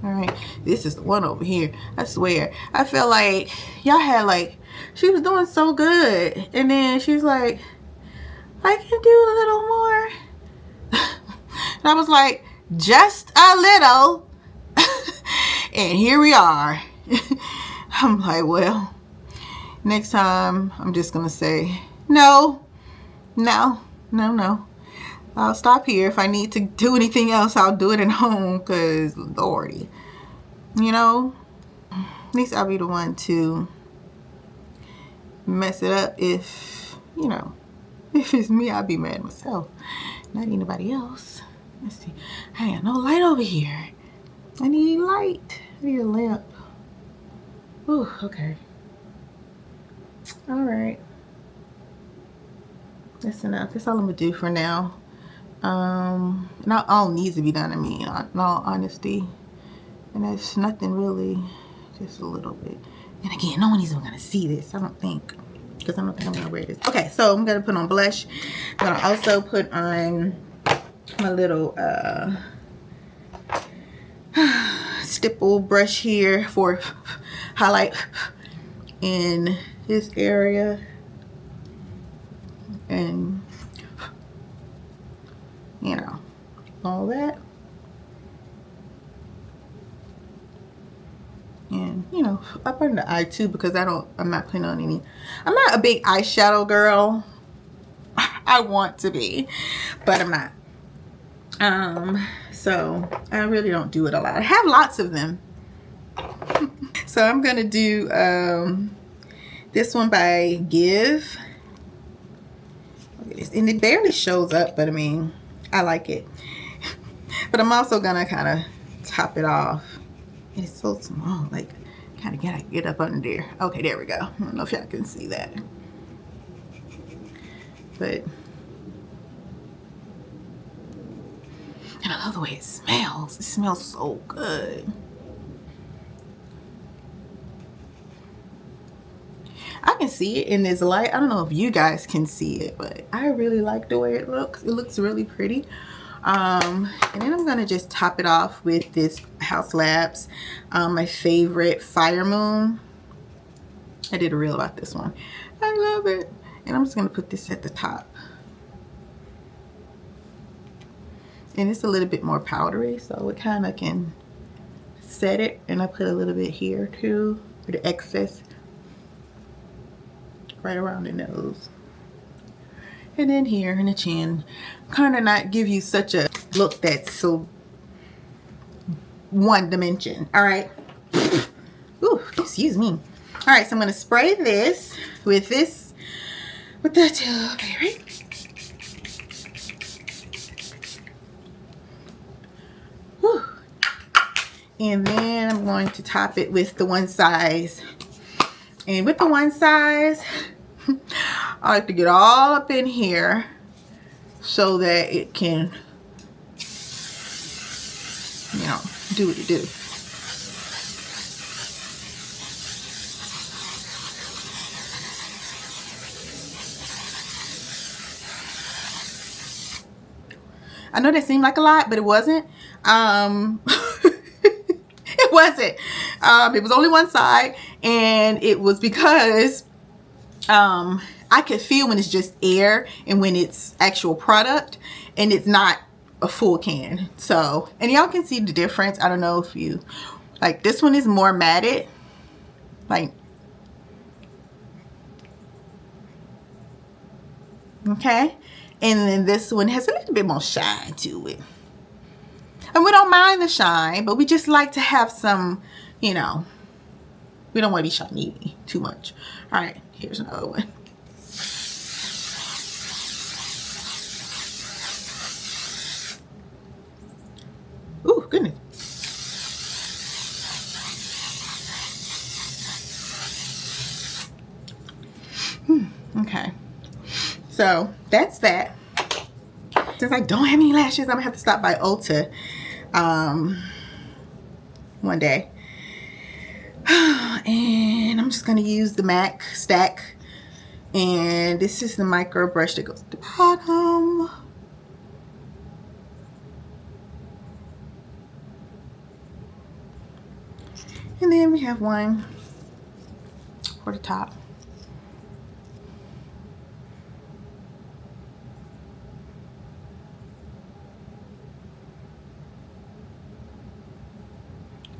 Speaker 1: All right, this is the one over here. I swear, I feel like y'all had like, she was doing so good, and then she's like, I can do a little more. And I was like, just a little. And here we are. I'm like, well, next time I'm just gonna say, no. I'll stop here. If I need to do anything else, I'll do it at home, because Lordy, you know, at least I'll be the one to mess it up. If, you know, if it's me, I'll be mad myself, not anybody else. Let's see. I ain't got no light over here. I need light. I need a lamp. Ooh, okay. All right. That's enough. That's all I'm gonna do for now. Not all needs to be done, I mean, in all honesty. And that's nothing really, just a little bit. And again, no one is even gonna see this, I don't think, because I don't think I'm gonna wear this. Okay, so I'm gonna put on blush. I'm gonna also put on my little stipple brush here for highlight in this area, and you know, all that. And you know, up under the eye too, because I'm not putting on any, I'm not a big eyeshadow girl. I want to be, but I'm not. So I really don't do it a lot. I have lots of them. So I'm gonna do this one by Give. And it barely shows up, but I mean, I like it. But I'm also gonna kind of top it off. It's so small, like kind of gotta get up under there. Okay, there we go. I don't know if y'all can see that, but and I love the way it smells. It smells so good. I can see it in this light. I don't know if you guys can see it, but I really like the way it looks. It looks really pretty. And then I'm gonna just top it off with this House Labs, my favorite Fire Moon. I did a reel about this one. I love it. And I'm just gonna put this at the top. And it's a little bit more powdery, so it kind of can set it. And I put a little bit here too, for the excess, right around the nose. And then here in the chin, kind of not give you such a look that's so one dimension. All right. Ooh, excuse me. All right, so I'm gonna spray this with the tube. Okay, right? Whew. And then I'm going to top it with the One Size. And with the One Size, I like to get all up in here so that it can, you know, do what it do. I know that seemed like a lot, but it wasn't. It wasn't. It was only one side, and it was because I could feel when it's just air and when it's actual product, and it's not a full can. So, and y'all can see the difference. I don't know if you like, this one is more matted, like, okay, and then this one has a little bit more shine to it. And we don't mind the shine, but we just like to have some, you know, we don't want to be shiny too much. All right, here's another one. Ooh, goodness. Okay, so that's that. Since I don't have any lashes, I'm gonna have to stop by Ulta one day. And I'm just gonna use the MAC stack, and this is the micro brush that goes at the bottom. And then we have one for the top.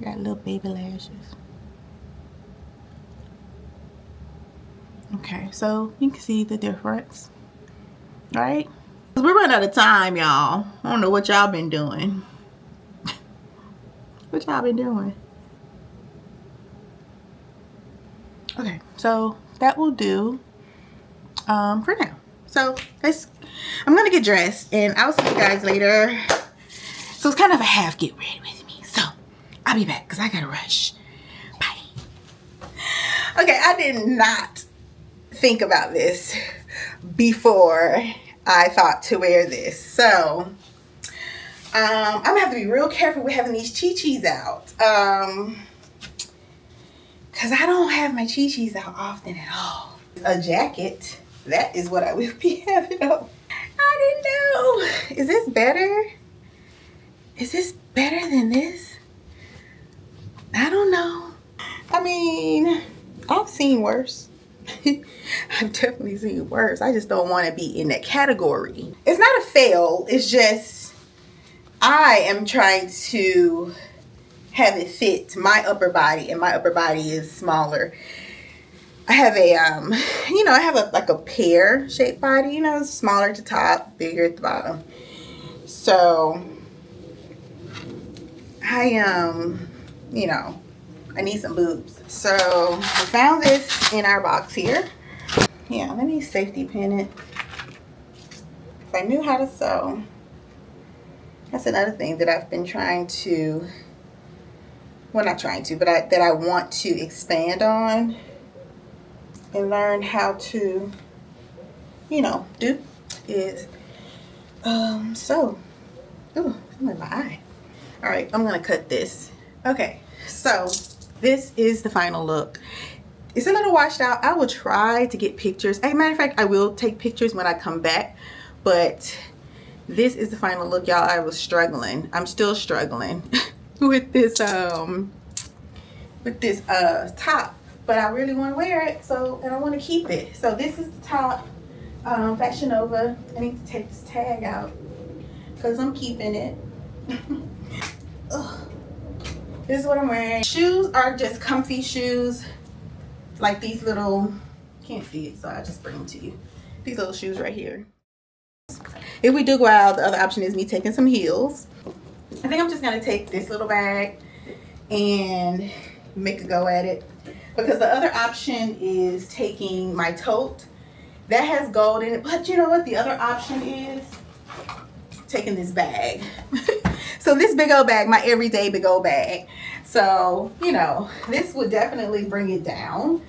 Speaker 1: Got little baby lashes. Okay, so you can see the difference, right? We're running out of time, y'all. I don't know what y'all been doing. What y'all been doing? Okay, so that will do for now. So I'm gonna get dressed and I'll see you guys later. So it's kind of a half get ready with me. So I'll be back because I gotta rush. Bye. Okay, I did not think about this before I thought to wear this. So I'm gonna have to be real careful with having these chi-chis out. Cause I don't have my chi-chis out often at all. A jacket, that is what I will be having on. I didn't know. Is this better? Is this better than this? I don't know. I mean, I've seen worse. I've definitely seen worse. I just don't want to be in that category. It's not a fail. It's just I am trying to have it fit my upper body, and my upper body is smaller. I have a I have like a pear shaped body, smaller at the top, bigger at the bottom. So I I need some boobs. So I found this in our box here. Yeah, let me safety pin it. If I knew how to sew. That's another thing that I've been trying to, well, not trying to, but that I want to expand on and learn how to, do is sew. Ooh, I'm in my eye. All right, I'm gonna cut this. Okay, so this is the final look. It's a little washed out. I will try to get pictures. As a matter of fact, I will take pictures when I come back, but this is the final look, y'all. I was struggling. I'm still struggling with this top, but I really want to wear it, and I want to keep it. So this is the top, Fashion Nova. I need to take this tag out because I'm keeping it. This is what I'm wearing. Shoes are just comfy shoes, like these little, can't see it, so I'll just bring them to you. These little shoes right here. If we do go out, the other option is me taking some heels. I think I'm just gonna take this little bag and make a go at it, because the other option is taking my tote that has gold in it. But you know what the other option is? Taking this bag. So this big old bag, my everyday big old bag. So, this would definitely bring it down.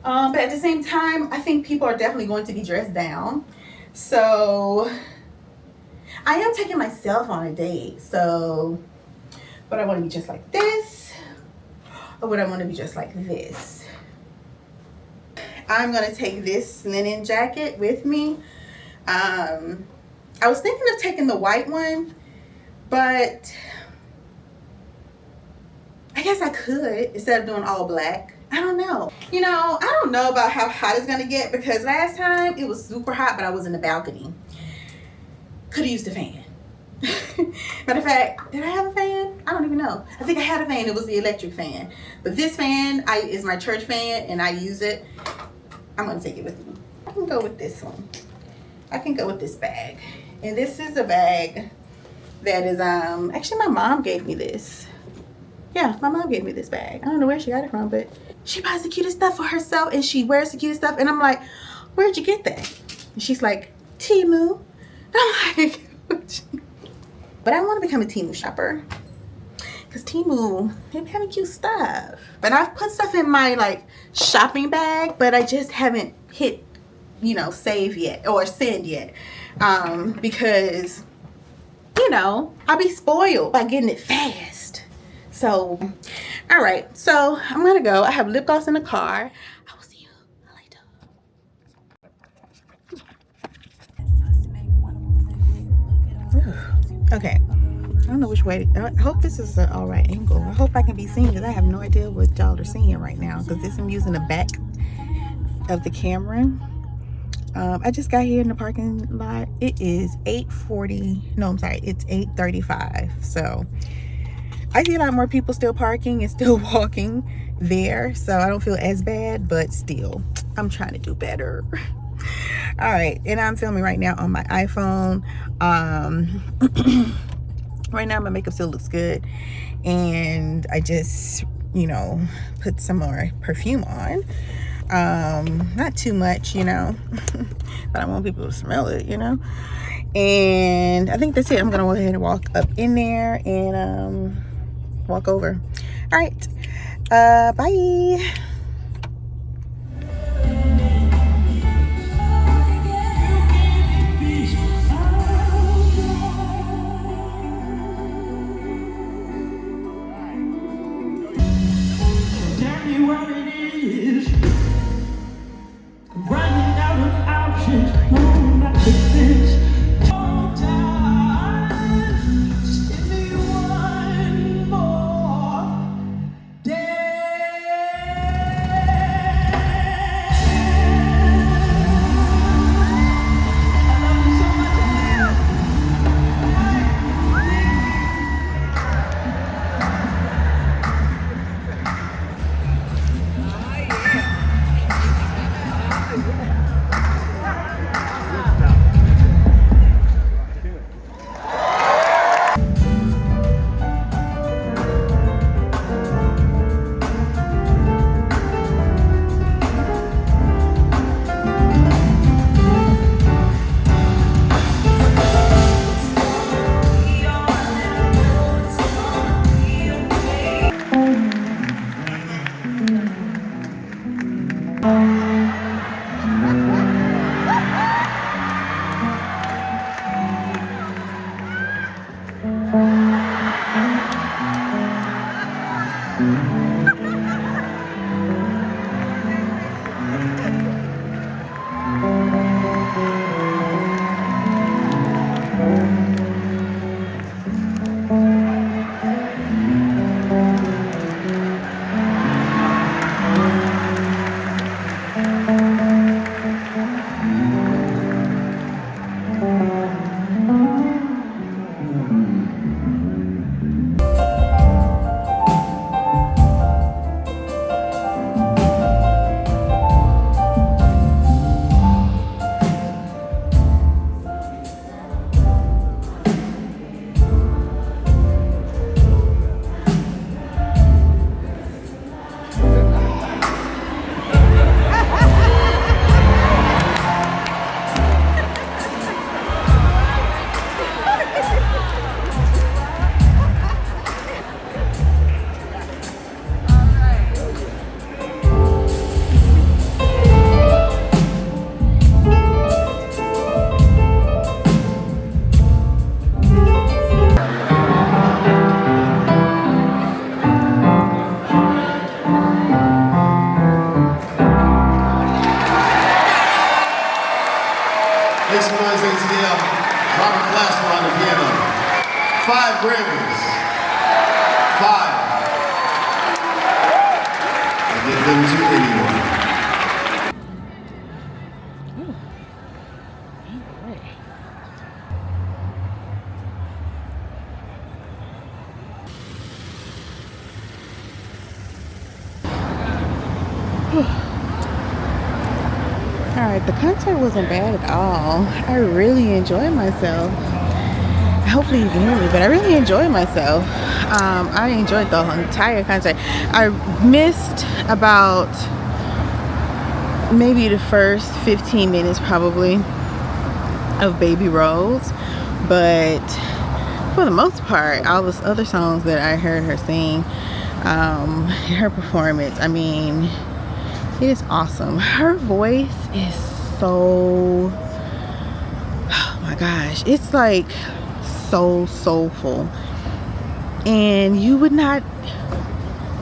Speaker 1: But at the same time, I think people are definitely going to be dressed down. So I am taking myself on a date. So, but I want to be just like this, or would I want to be just like this? I'm going to take this linen jacket with me. I was thinking of taking the white one, but I guess I could instead of doing all black. I don't know. I don't know about how hot it's gonna get, because last time it was super hot, but I was in the balcony. Could have used a fan. Matter of fact, did I have a fan? I don't even know. I think I had a fan. It was the electric fan. But this fan is my church fan, and I use it. I'm gonna take it with me. I can go with this one. I can go with this bag. And this is a bag that is, actually my mom gave me this. Yeah, my mom gave me this bag. I don't know where she got it from, but she buys the cutest stuff for herself, and she wears the cutest stuff. And I'm like, where'd you get that? And she's like, Temu. And I'm like, but I want to become a Temu shopper, because Temu, they be having cute stuff. But I've put stuff in my shopping bag, but I just haven't hit, save yet or send yet, because I'll be spoiled by getting it fast. So, all right, so I'm gonna go. I have lip gloss in the car. I will see you later. Okay, I don't know which way. I hope this is an all right angle. I hope I can be seen, because I have no idea what y'all are seeing right now, because I'm using the back of the camera. I just got here in the parking lot. It is 8:40. No, I'm sorry. It's 8:35. So I see a lot more people still parking and still walking there, so I don't feel as bad, but still, I'm trying to do better. All right, and I'm filming right now on my iPhone. Right now my makeup still looks good, and I just, you know, put some more perfume on. Not too much, you know, but I want people to smell it, you know. And I think that's it. I'm gonna go ahead and walk up in there and walk over. All right, bye.
Speaker 5: Make some noise, ATL. Robert Glasper on the piano. 5 Grammys. 5. I give them to anyone.
Speaker 1: Alright, the concert wasn't bad at all. I really enjoyed myself. Hopefully you can hear me, but I really enjoyed myself. I enjoyed the entire concert. I missed about maybe the first 15 minutes probably of Baby Rose, but for the most part, all those other songs that I heard her sing, her performance, I mean, it is awesome. Her voice is so, oh my gosh, it's like so soulful, and you would not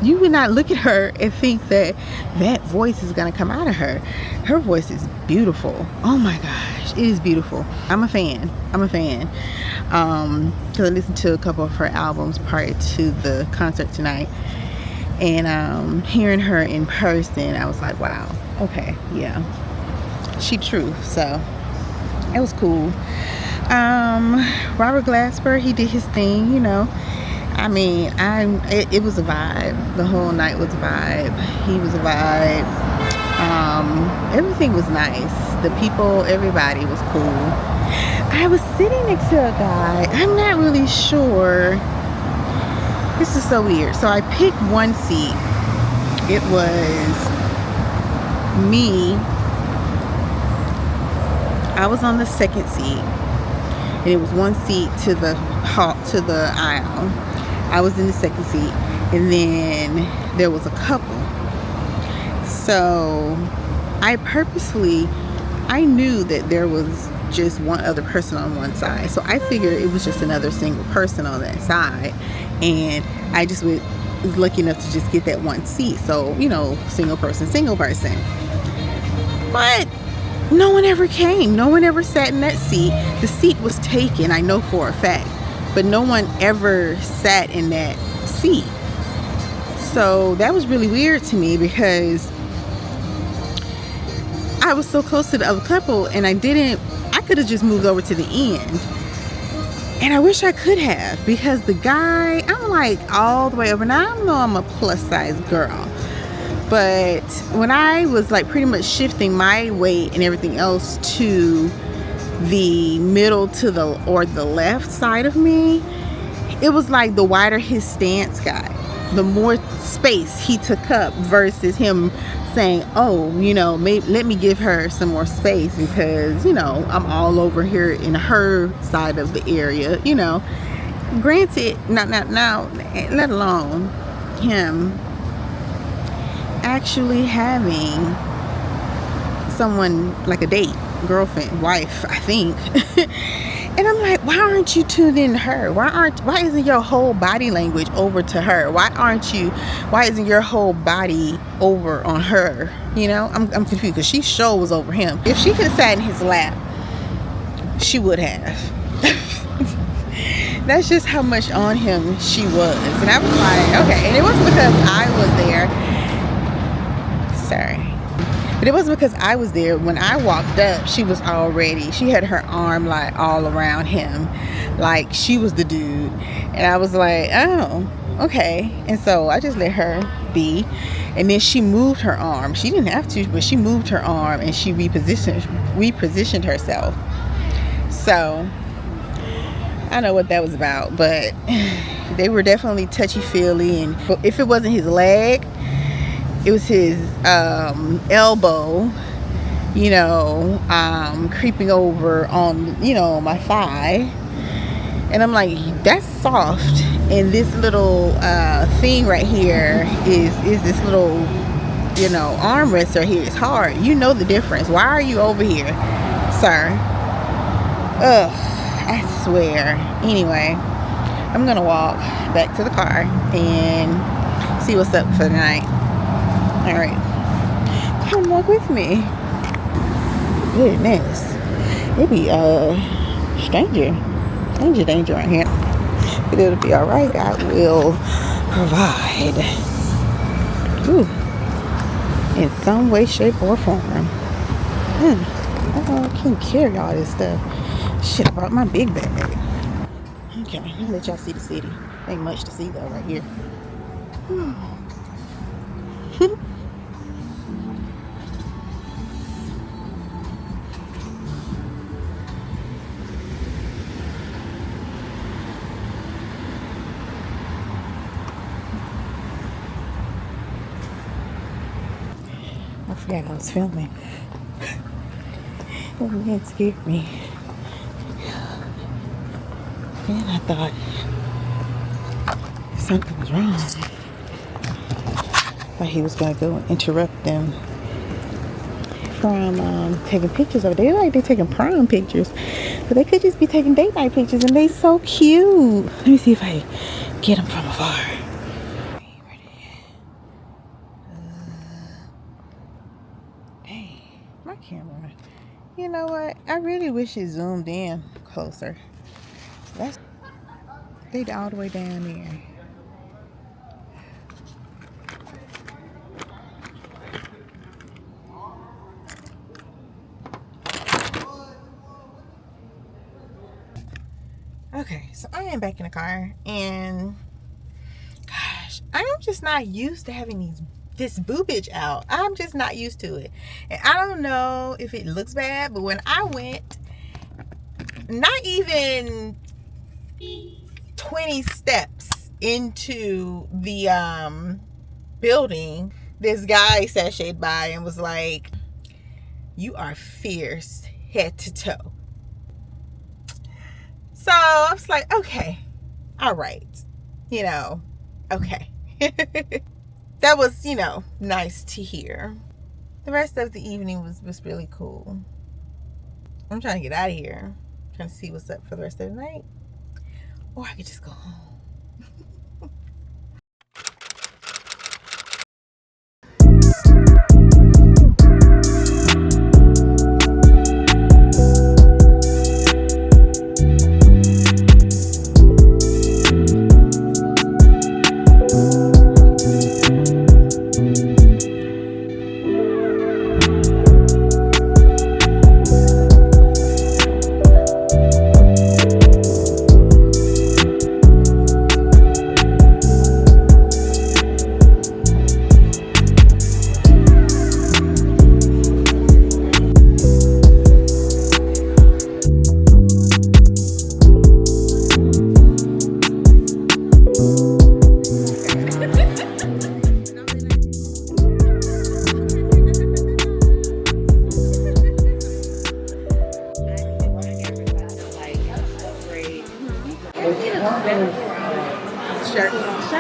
Speaker 1: look at her and think that that voice is gonna come out of her. Her voice is beautiful. Oh my gosh, it is beautiful. I'm a fan because I listened to a couple of her albums prior to the concert tonight, and hearing her in person, I was like, wow, okay, yeah, she truth. So it was cool. Robert Glasper, he did his thing, you know.
Speaker 2: I mean, it was a vibe. The whole night was a vibe. He was a vibe. Everything was nice. The people, everybody was cool. I was sitting next to a guy. I'm not really sure. This is so weird. So I picked one seat. It was me. I was on the second seat, and it was one seat to the aisle. I was in the second seat, and then there was a couple. So I knew that there was just one other person on one side, so I figured it was just another single person on that side, and I just was lucky enough to just get that one seat. So, you know, single person. But no one ever came. No one ever sat in that seat. The seat was taken, I know for a fact, but no one ever sat in that seat. So that was really weird to me, because I was so close to the other couple, and I could have just moved over to the end. And I wish I could have, because the guy, I'm like all the way over. Now, I know I'm a plus size girl, but when I was like pretty much shifting my weight and everything else to the middle to the left side of me, it was like the wider his stance got, the more space he took up, versus him saying, oh, you know, maybe let me give her some more space, because, you know, I'm all over here in her side of the area, you know. Granted, not now, let alone him actually having someone like a date, girlfriend, wife, I think. And I'm like, why aren't you tuned in to her? Why isn't your whole body language over to her? Why isn't your whole body over on her? You know, I'm confused, because she sure was over him. If she could have sat in his lap, she would have. That's just how much on him she was. And I was like, okay. And it wasn't because I was there. Sorry. But it wasn't because I was there. When I walked up, she had her arm like all around him, like she was the dude. And I was like, oh, okay. And so I just let her be. And then she moved her arm. She didn't have to, but she moved her arm, and she repositioned herself. So I know what that was about, but they were definitely touchy-feely. And if it wasn't his leg, it was his elbow, you know, creeping over on, you know, my thigh. And I'm like, that's soft. And this little thing right here is this little, you know, armrest right here. It's hard. You know the difference. Why are you over here, sir? Ugh, I swear. Anyway, I'm gonna walk back to the car and see what's up for the night. All right, come walk with me. Goodness, it be stranger danger around here, but it'll be all right. God will provide. Ooh, in some way, shape, or form. I can't carry all this stuff. Shit, I brought my big bag. Okay, let me let y'all see the city. Ain't much to see though right here. I forgot I was filming. It scared me. And I thought something was wrong. Thought he was gonna go and interrupt them from taking pictures of it. They're taking prom pictures, but they could just be taking date night pictures, and they so cute. Let me see if I get them from afar. Dang, my camera. You know what? I really wish it zoomed in closer. They all the way down there. Okay, so I am back in the car, and I'm just not used to having this boobage out. I'm just not used to it. And I don't know if it looks bad, but when I went, not even 20 steps into the building, this guy sashayed by and was like, "You are fierce head to toe." So I was like, okay, all right, okay. That was, nice to hear. The rest of the evening was really cool. I'm trying to get out of here. Trying to see what's up for the rest of the night. Or I could just go home.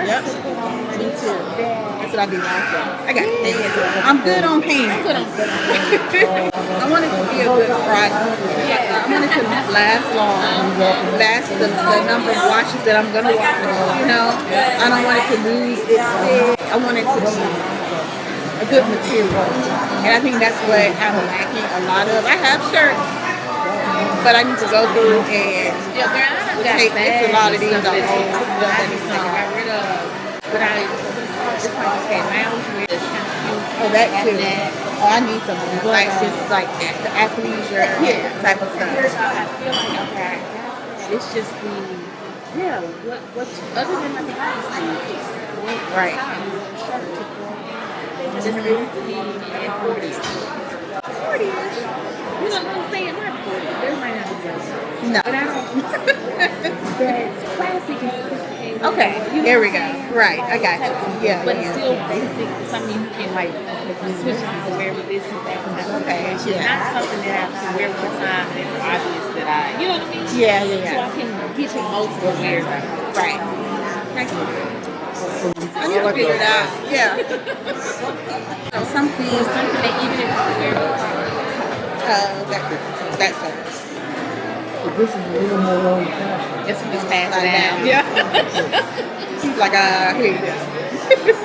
Speaker 2: Yep. Me too. That's what I do also. I got paint. I'm good on paint. I want it to be a good product. I want it to last long. Last the number of washes that I'm gonna wash. I don't want it to lose its fit. I want it to be a good material. And I think that's what I'm lacking a lot of. I have shirts, but I need to go through and take a lot of these off. But I just like to say loungewear is kind of cute. Oh, that too. Oh, I need some like just like the athleisure type of stuff. I feel like okay, it's just what other than like the honesty, right? Just really to be in 40s. 40s. You know what I'm saying? Not 40. There might not be 40. No. But I don't. That's classic and sophisticated. Okay, there we go. Right, I got you. Yeah. But it's still basic. Something you can like switch it to wear with this and that. Okay. It's not something that I have to wear one time and it's obvious that I, you know what I mean? Yeah. So I can get you multiple wears. Right. Thank you. I need to figure it out. Yeah. So something that even if you wear that's it.
Speaker 6: This is a little more on fashion.
Speaker 2: Just pass it down. Yeah. She's like, here you go. Thank you.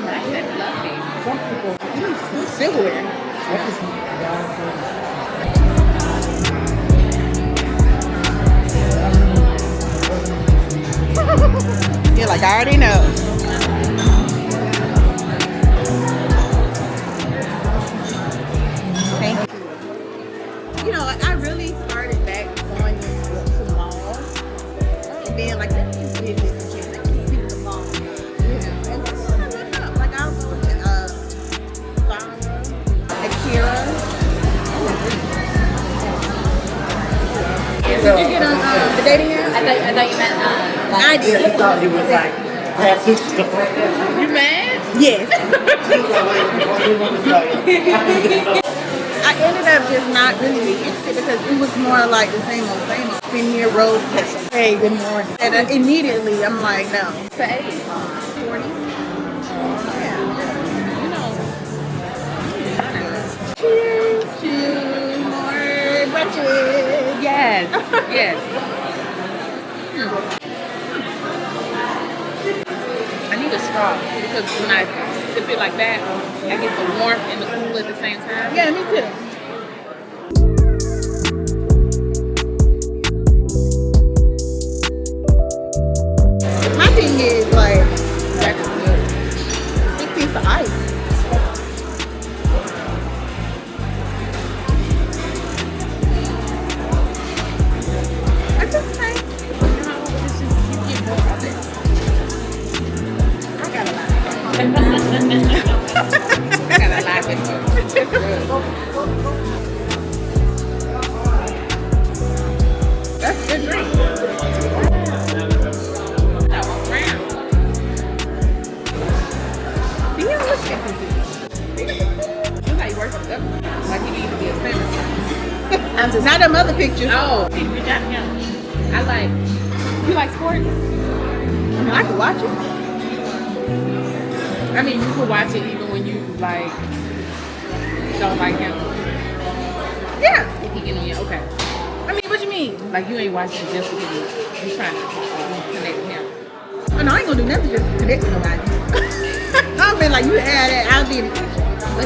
Speaker 2: Nice and lovely. Some people silverware. You're like, I already know. I really started back going to malls and being like, let me visit this gym, let me see the mall. And it's up. Like I was going to Zara, Akira. Did you get on the dating app? I thought you meant I did.
Speaker 6: I thought he was like,
Speaker 2: you mad? Yes. I ended up just not really being interested because it was more like the same old. Premier Rose Tessa. Hey, good morning. And immediately I'm like, no. It's the age. 40? Yeah. Cheers to more brunches. Yes. I need a straw because when I sip it like that, I get the warmth and the cool at the same time. Yeah, me too. My thing is like, that is good. Big piece of ice. That's okay.
Speaker 7: like he needs to be a senator.
Speaker 2: I'm just not them other pictures.
Speaker 7: Oh, good job, him. I like. You like sports?
Speaker 2: I mean, I could watch it.
Speaker 7: I mean, you could watch it even when you like don't like him.
Speaker 2: Yeah.
Speaker 7: If he get on you, okay.
Speaker 2: I mean, what you mean?
Speaker 7: Like you ain't watching just because you're trying to connect with him.
Speaker 2: Oh, no, I ain't gonna do nothing just to connect with nobody. I've been like, you had that, I'll do it.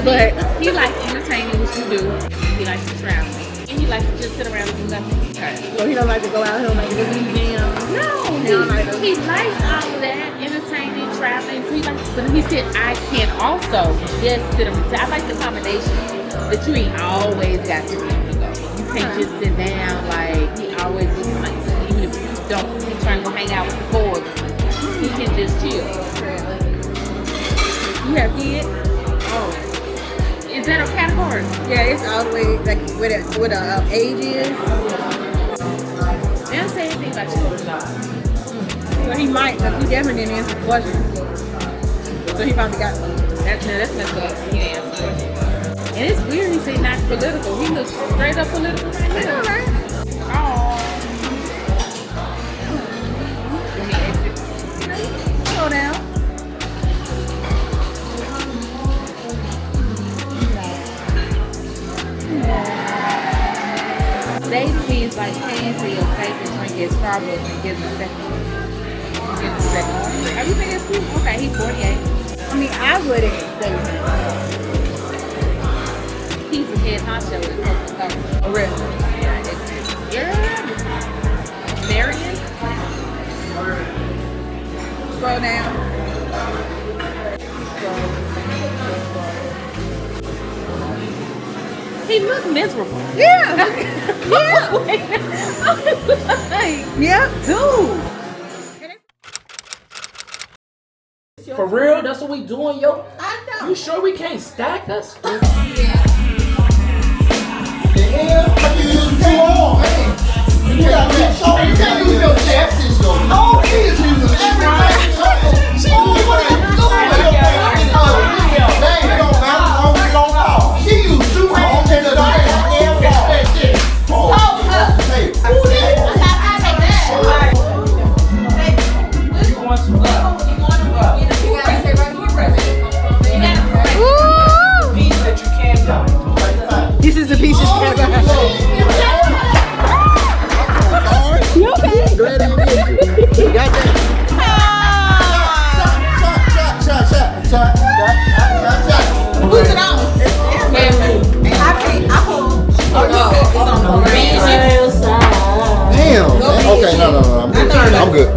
Speaker 7: But he likes entertaining, which you do. He likes to travel. And he likes to just sit around and do nothing.
Speaker 2: So he don't like to go out, he don't like to go to the museum.
Speaker 7: No, he likes all of that, entertaining, traveling. So he likes, but he said, I can also just sit around. I like the combination that you ain't always got to be on the go. You can't just sit down like he always looking like, even if you don't, he's trying to go hang out with the boys. He can just chill.
Speaker 2: You have kids?
Speaker 7: Oh. Is that a category?
Speaker 2: Yeah, it's all the way, like, what age is.
Speaker 7: They don't say anything about children though.
Speaker 2: So he might, because he definitely didn't answer the question. So he probably got one.
Speaker 7: That's messed up. He didn't answer the question. And it's weird he said not political. He looks straight up political right now.
Speaker 2: All right.
Speaker 7: Oh. Let me exit.
Speaker 2: Slow down.
Speaker 7: Dating means like paying for your faith and drink at Starbucks and getting a second. Getting a second. Are you think it's cool? Okay, he's 48.
Speaker 2: I mean, I wouldn't stay with him.
Speaker 7: He's a head honcho in Coca-Cola.
Speaker 2: Oh, really?
Speaker 7: Yeah. Marion?
Speaker 2: Scroll down.
Speaker 7: He looks miserable.
Speaker 2: Yeah.
Speaker 7: Yeah. Dude.
Speaker 6: For real? That's what we doing, yo?
Speaker 2: I know.
Speaker 6: You sure we can't stack us?
Speaker 5: The hell? You use too long, man. You got that show. You can't use your chest. Oh, he is using the strike. She only want to do it. Dang, it don't matter. Long as it don't fall. She used 2 hands in the damn ball. Hey,
Speaker 6: You want some love? Piece that you can't do.
Speaker 2: This is the pieces that
Speaker 5: you okay? Glad you did. You got that? Shot.
Speaker 2: Who's it on? I hold.
Speaker 5: Damn. Okay, no. I'm good. I'm good.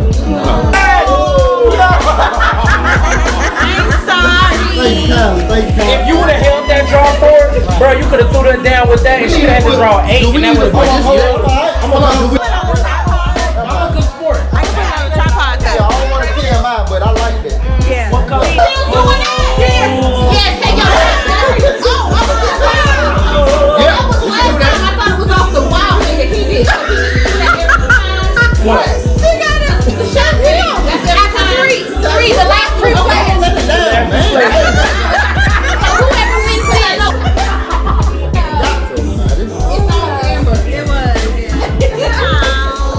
Speaker 5: Thank you.
Speaker 6: If you would have held that draw forward, bro, you could have threw that down with that and she'd have had to draw 8 and that would have been I'm a good sport.
Speaker 2: I can put it on the tripod
Speaker 5: I
Speaker 2: though.
Speaker 5: don't want to TMI, but I like that.
Speaker 2: Yeah.
Speaker 6: What color?
Speaker 8: Yes, take your time. Oh, I was just saying. That was last time. I thought it was off the wild thing that he did. So he just do that every time.
Speaker 6: What?
Speaker 8: The shot film. That's after three. The last 3 plays. So whoever wins, say no. It's on Amber.
Speaker 2: It was. Yeah.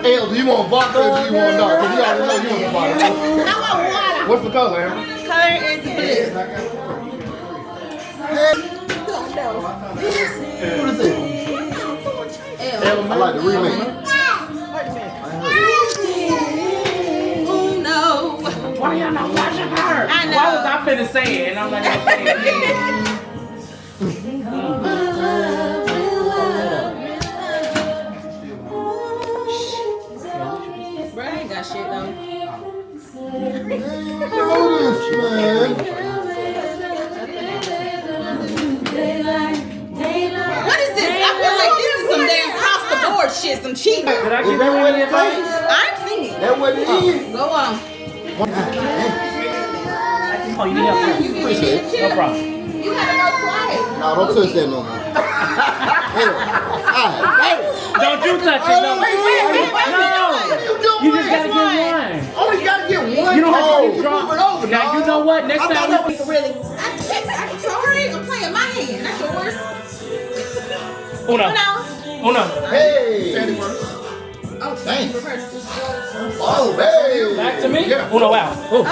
Speaker 5: L, do you want vodka or do you want dark? Because you already know you want the vodka.
Speaker 8: I want water.
Speaker 5: What's the color, Amber?
Speaker 2: Color is blue.
Speaker 5: What is it? I like the remake.
Speaker 8: Oh no.
Speaker 6: Why y'all not watching her?
Speaker 2: I know.
Speaker 6: Why was I finna say it and I'm not gonna say it?
Speaker 8: Bro, I ain't got shit though. What is this? I feel like this is some damn across the board shit, some cheating.
Speaker 6: Did I give you any advice?
Speaker 8: I'm singing.
Speaker 5: That what it is.
Speaker 8: Go on.
Speaker 6: Oh, you need help?
Speaker 5: Appreciate it.
Speaker 6: No problem.
Speaker 8: You gotta go quiet.
Speaker 5: No, don't touch that no more.
Speaker 6: Don't you touch it, no.
Speaker 5: Wait.
Speaker 6: You just gotta get one.
Speaker 5: Oh, you gotta get one.
Speaker 6: You don't have to
Speaker 5: Oh,
Speaker 6: get drunk.
Speaker 5: move it over,
Speaker 6: Now,
Speaker 5: dog.
Speaker 6: you know what? Next
Speaker 5: I thought
Speaker 6: time
Speaker 5: that
Speaker 6: we...
Speaker 5: was
Speaker 8: Really? I'm sorry. I'm playing my hand. That's yours.
Speaker 6: Uno. Uno.
Speaker 5: Hey.
Speaker 8: Oh,
Speaker 5: Thanks.
Speaker 8: reverse.
Speaker 5: Oh, hey.
Speaker 6: Back to me?
Speaker 5: Yeah.
Speaker 6: Uno out. Oh.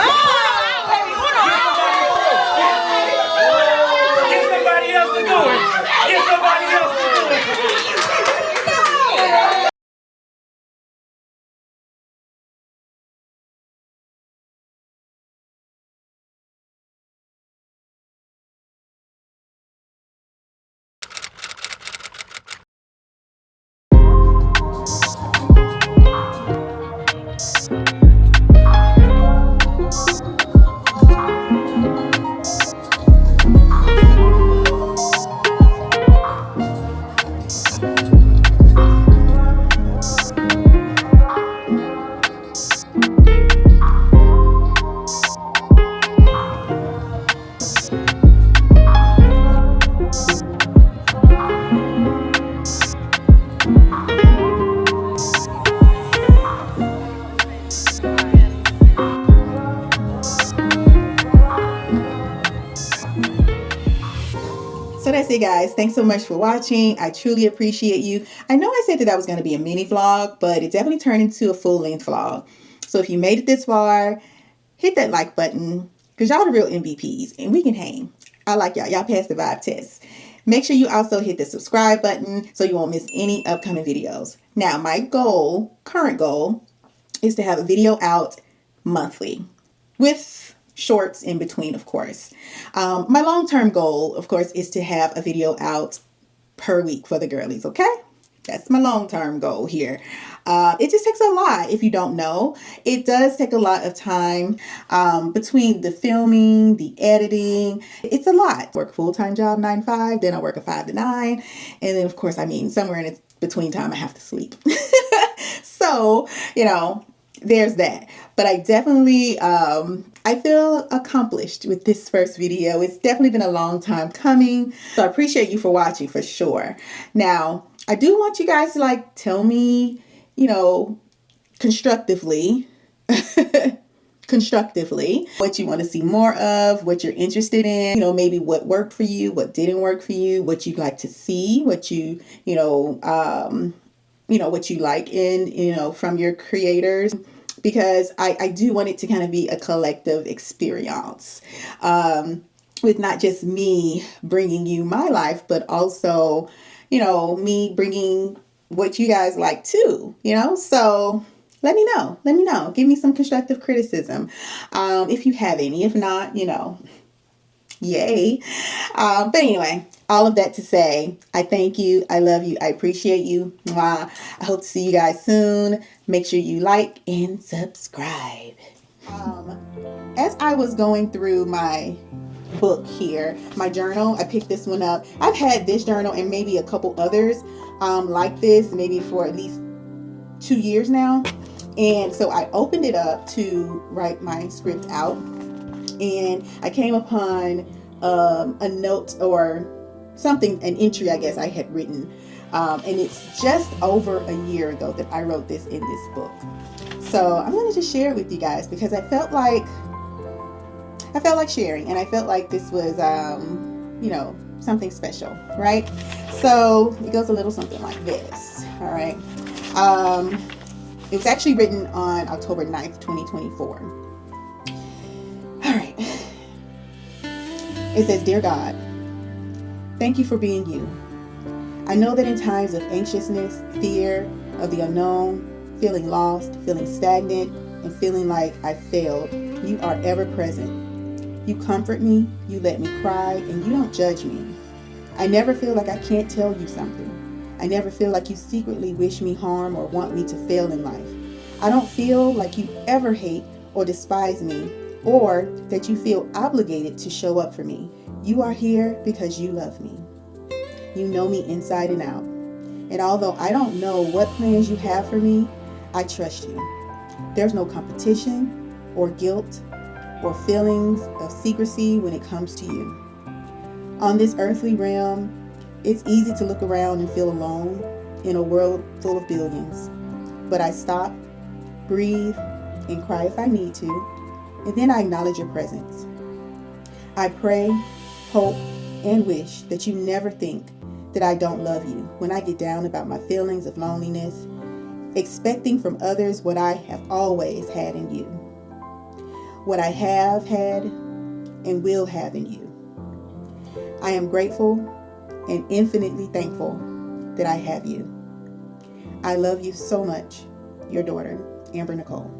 Speaker 6: Get somebody else to do it. Get somebody else to do it.
Speaker 1: So that's it, guys. Thanks so much for watching. I truly appreciate you. I know I said that was going to be a mini vlog, but it definitely turned into a full-length vlog. So if you made it this far, hit that like button because y'all the real MVPs and we can hang. I like y'all. Y'all passed the vibe test. Make sure you also hit the subscribe button so you won't miss any upcoming videos. Now, my goal, current goal, is to have a video out monthly with shorts in between, of course. My long-term goal, of course, is to have a video out per week for the girlies, okay? That's my long-term goal here. It just takes a lot if you don't know. It does take a lot of time between the filming, the editing. It's a lot. Work full-time job 9 to 5, then I work a 5 to 9. And then, of course, I mean, somewhere in between time, I have to sleep. So, you know, there's that. But I definitely, I feel accomplished with this first video. It's definitely been a long time coming. So I appreciate you for watching for sure. Now, I do want you guys to like tell me, you know, constructively, what you want to see more of, what you're interested in, you know, maybe what worked for you, what didn't work for you, what you'd like to see, what you know, what you like in, you know, from your creators. Because I do want it to kind of be a collective experience with not just me bringing you my life, but also, you know, me bringing what you guys like too, you know? So let me know. Give me some constructive criticism if you have any. If not, you know, yay. But anyway, all of that to say, I thank you. I love you. I appreciate you. Mwah. I hope to see you guys soon. Make sure you like and subscribe. As I was going through my book here, my journal, I picked this one up. I've had this journal and maybe a couple others like this, maybe for at least 2 years now. And so I opened it up to write my script out. And I came upon a note or something, an entry I guess I had written. And it's just over a year ago that I wrote this in this book. So I'm going to just share it with you guys because I felt like sharing, and I felt like this was, you know, something special, right? So it goes a little something like this. All right. It was actually written on October 9th, 2024. All right. It says, Dear God, thank you for being you. I know that in times of anxiousness, fear of the unknown, feeling lost, feeling stagnant, and feeling like I failed, you are ever present. You comfort me, you let me cry, and you don't judge me. I never feel like I can't tell you something. I never feel like you secretly wish me harm or want me to fail in life. I don't feel like you ever hate or despise me, or that you feel obligated to show up for me. You are here because you love me. You know me inside and out. And although I don't know what plans you have for me, I trust you. There's no competition or guilt or feelings of secrecy when it comes to you. On this earthly realm, it's easy to look around and feel alone in a world full of billions. But I stop, breathe, and cry if I need to, and then I acknowledge your presence. I pray, hope, and wish that you never think that I don't love you when I get down about my feelings of loneliness, expecting from others what I have always had in you, what I have had and will have in you. I am grateful and infinitely thankful that I have you. I love you so much. Your daughter, Amber-Nicole.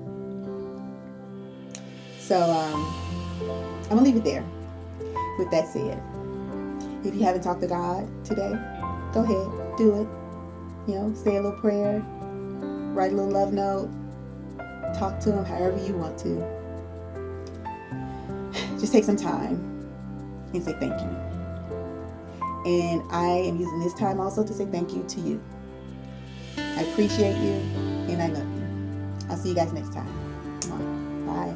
Speaker 1: So I'm gonna leave it there. With that said, if you haven't talked to God today, go ahead, do it. You know, say a little prayer, write a little love note, talk to him however you want to. Just take some time and say thank you. And I am using this time also to say thank you to you. I appreciate you and I love you. I'll see you guys next time. Bye.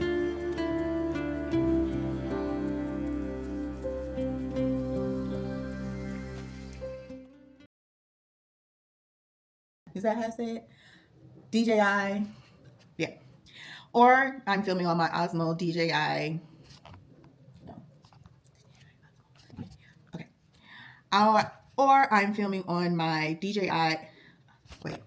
Speaker 1: Is that how I say it? DJI. Yeah. Or I'm filming on my Osmo DJI. No. Okay. Or I'm filming on my DJI. Wait.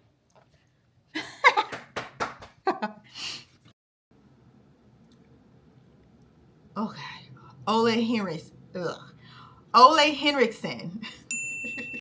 Speaker 1: Okay. Ole Henriksen.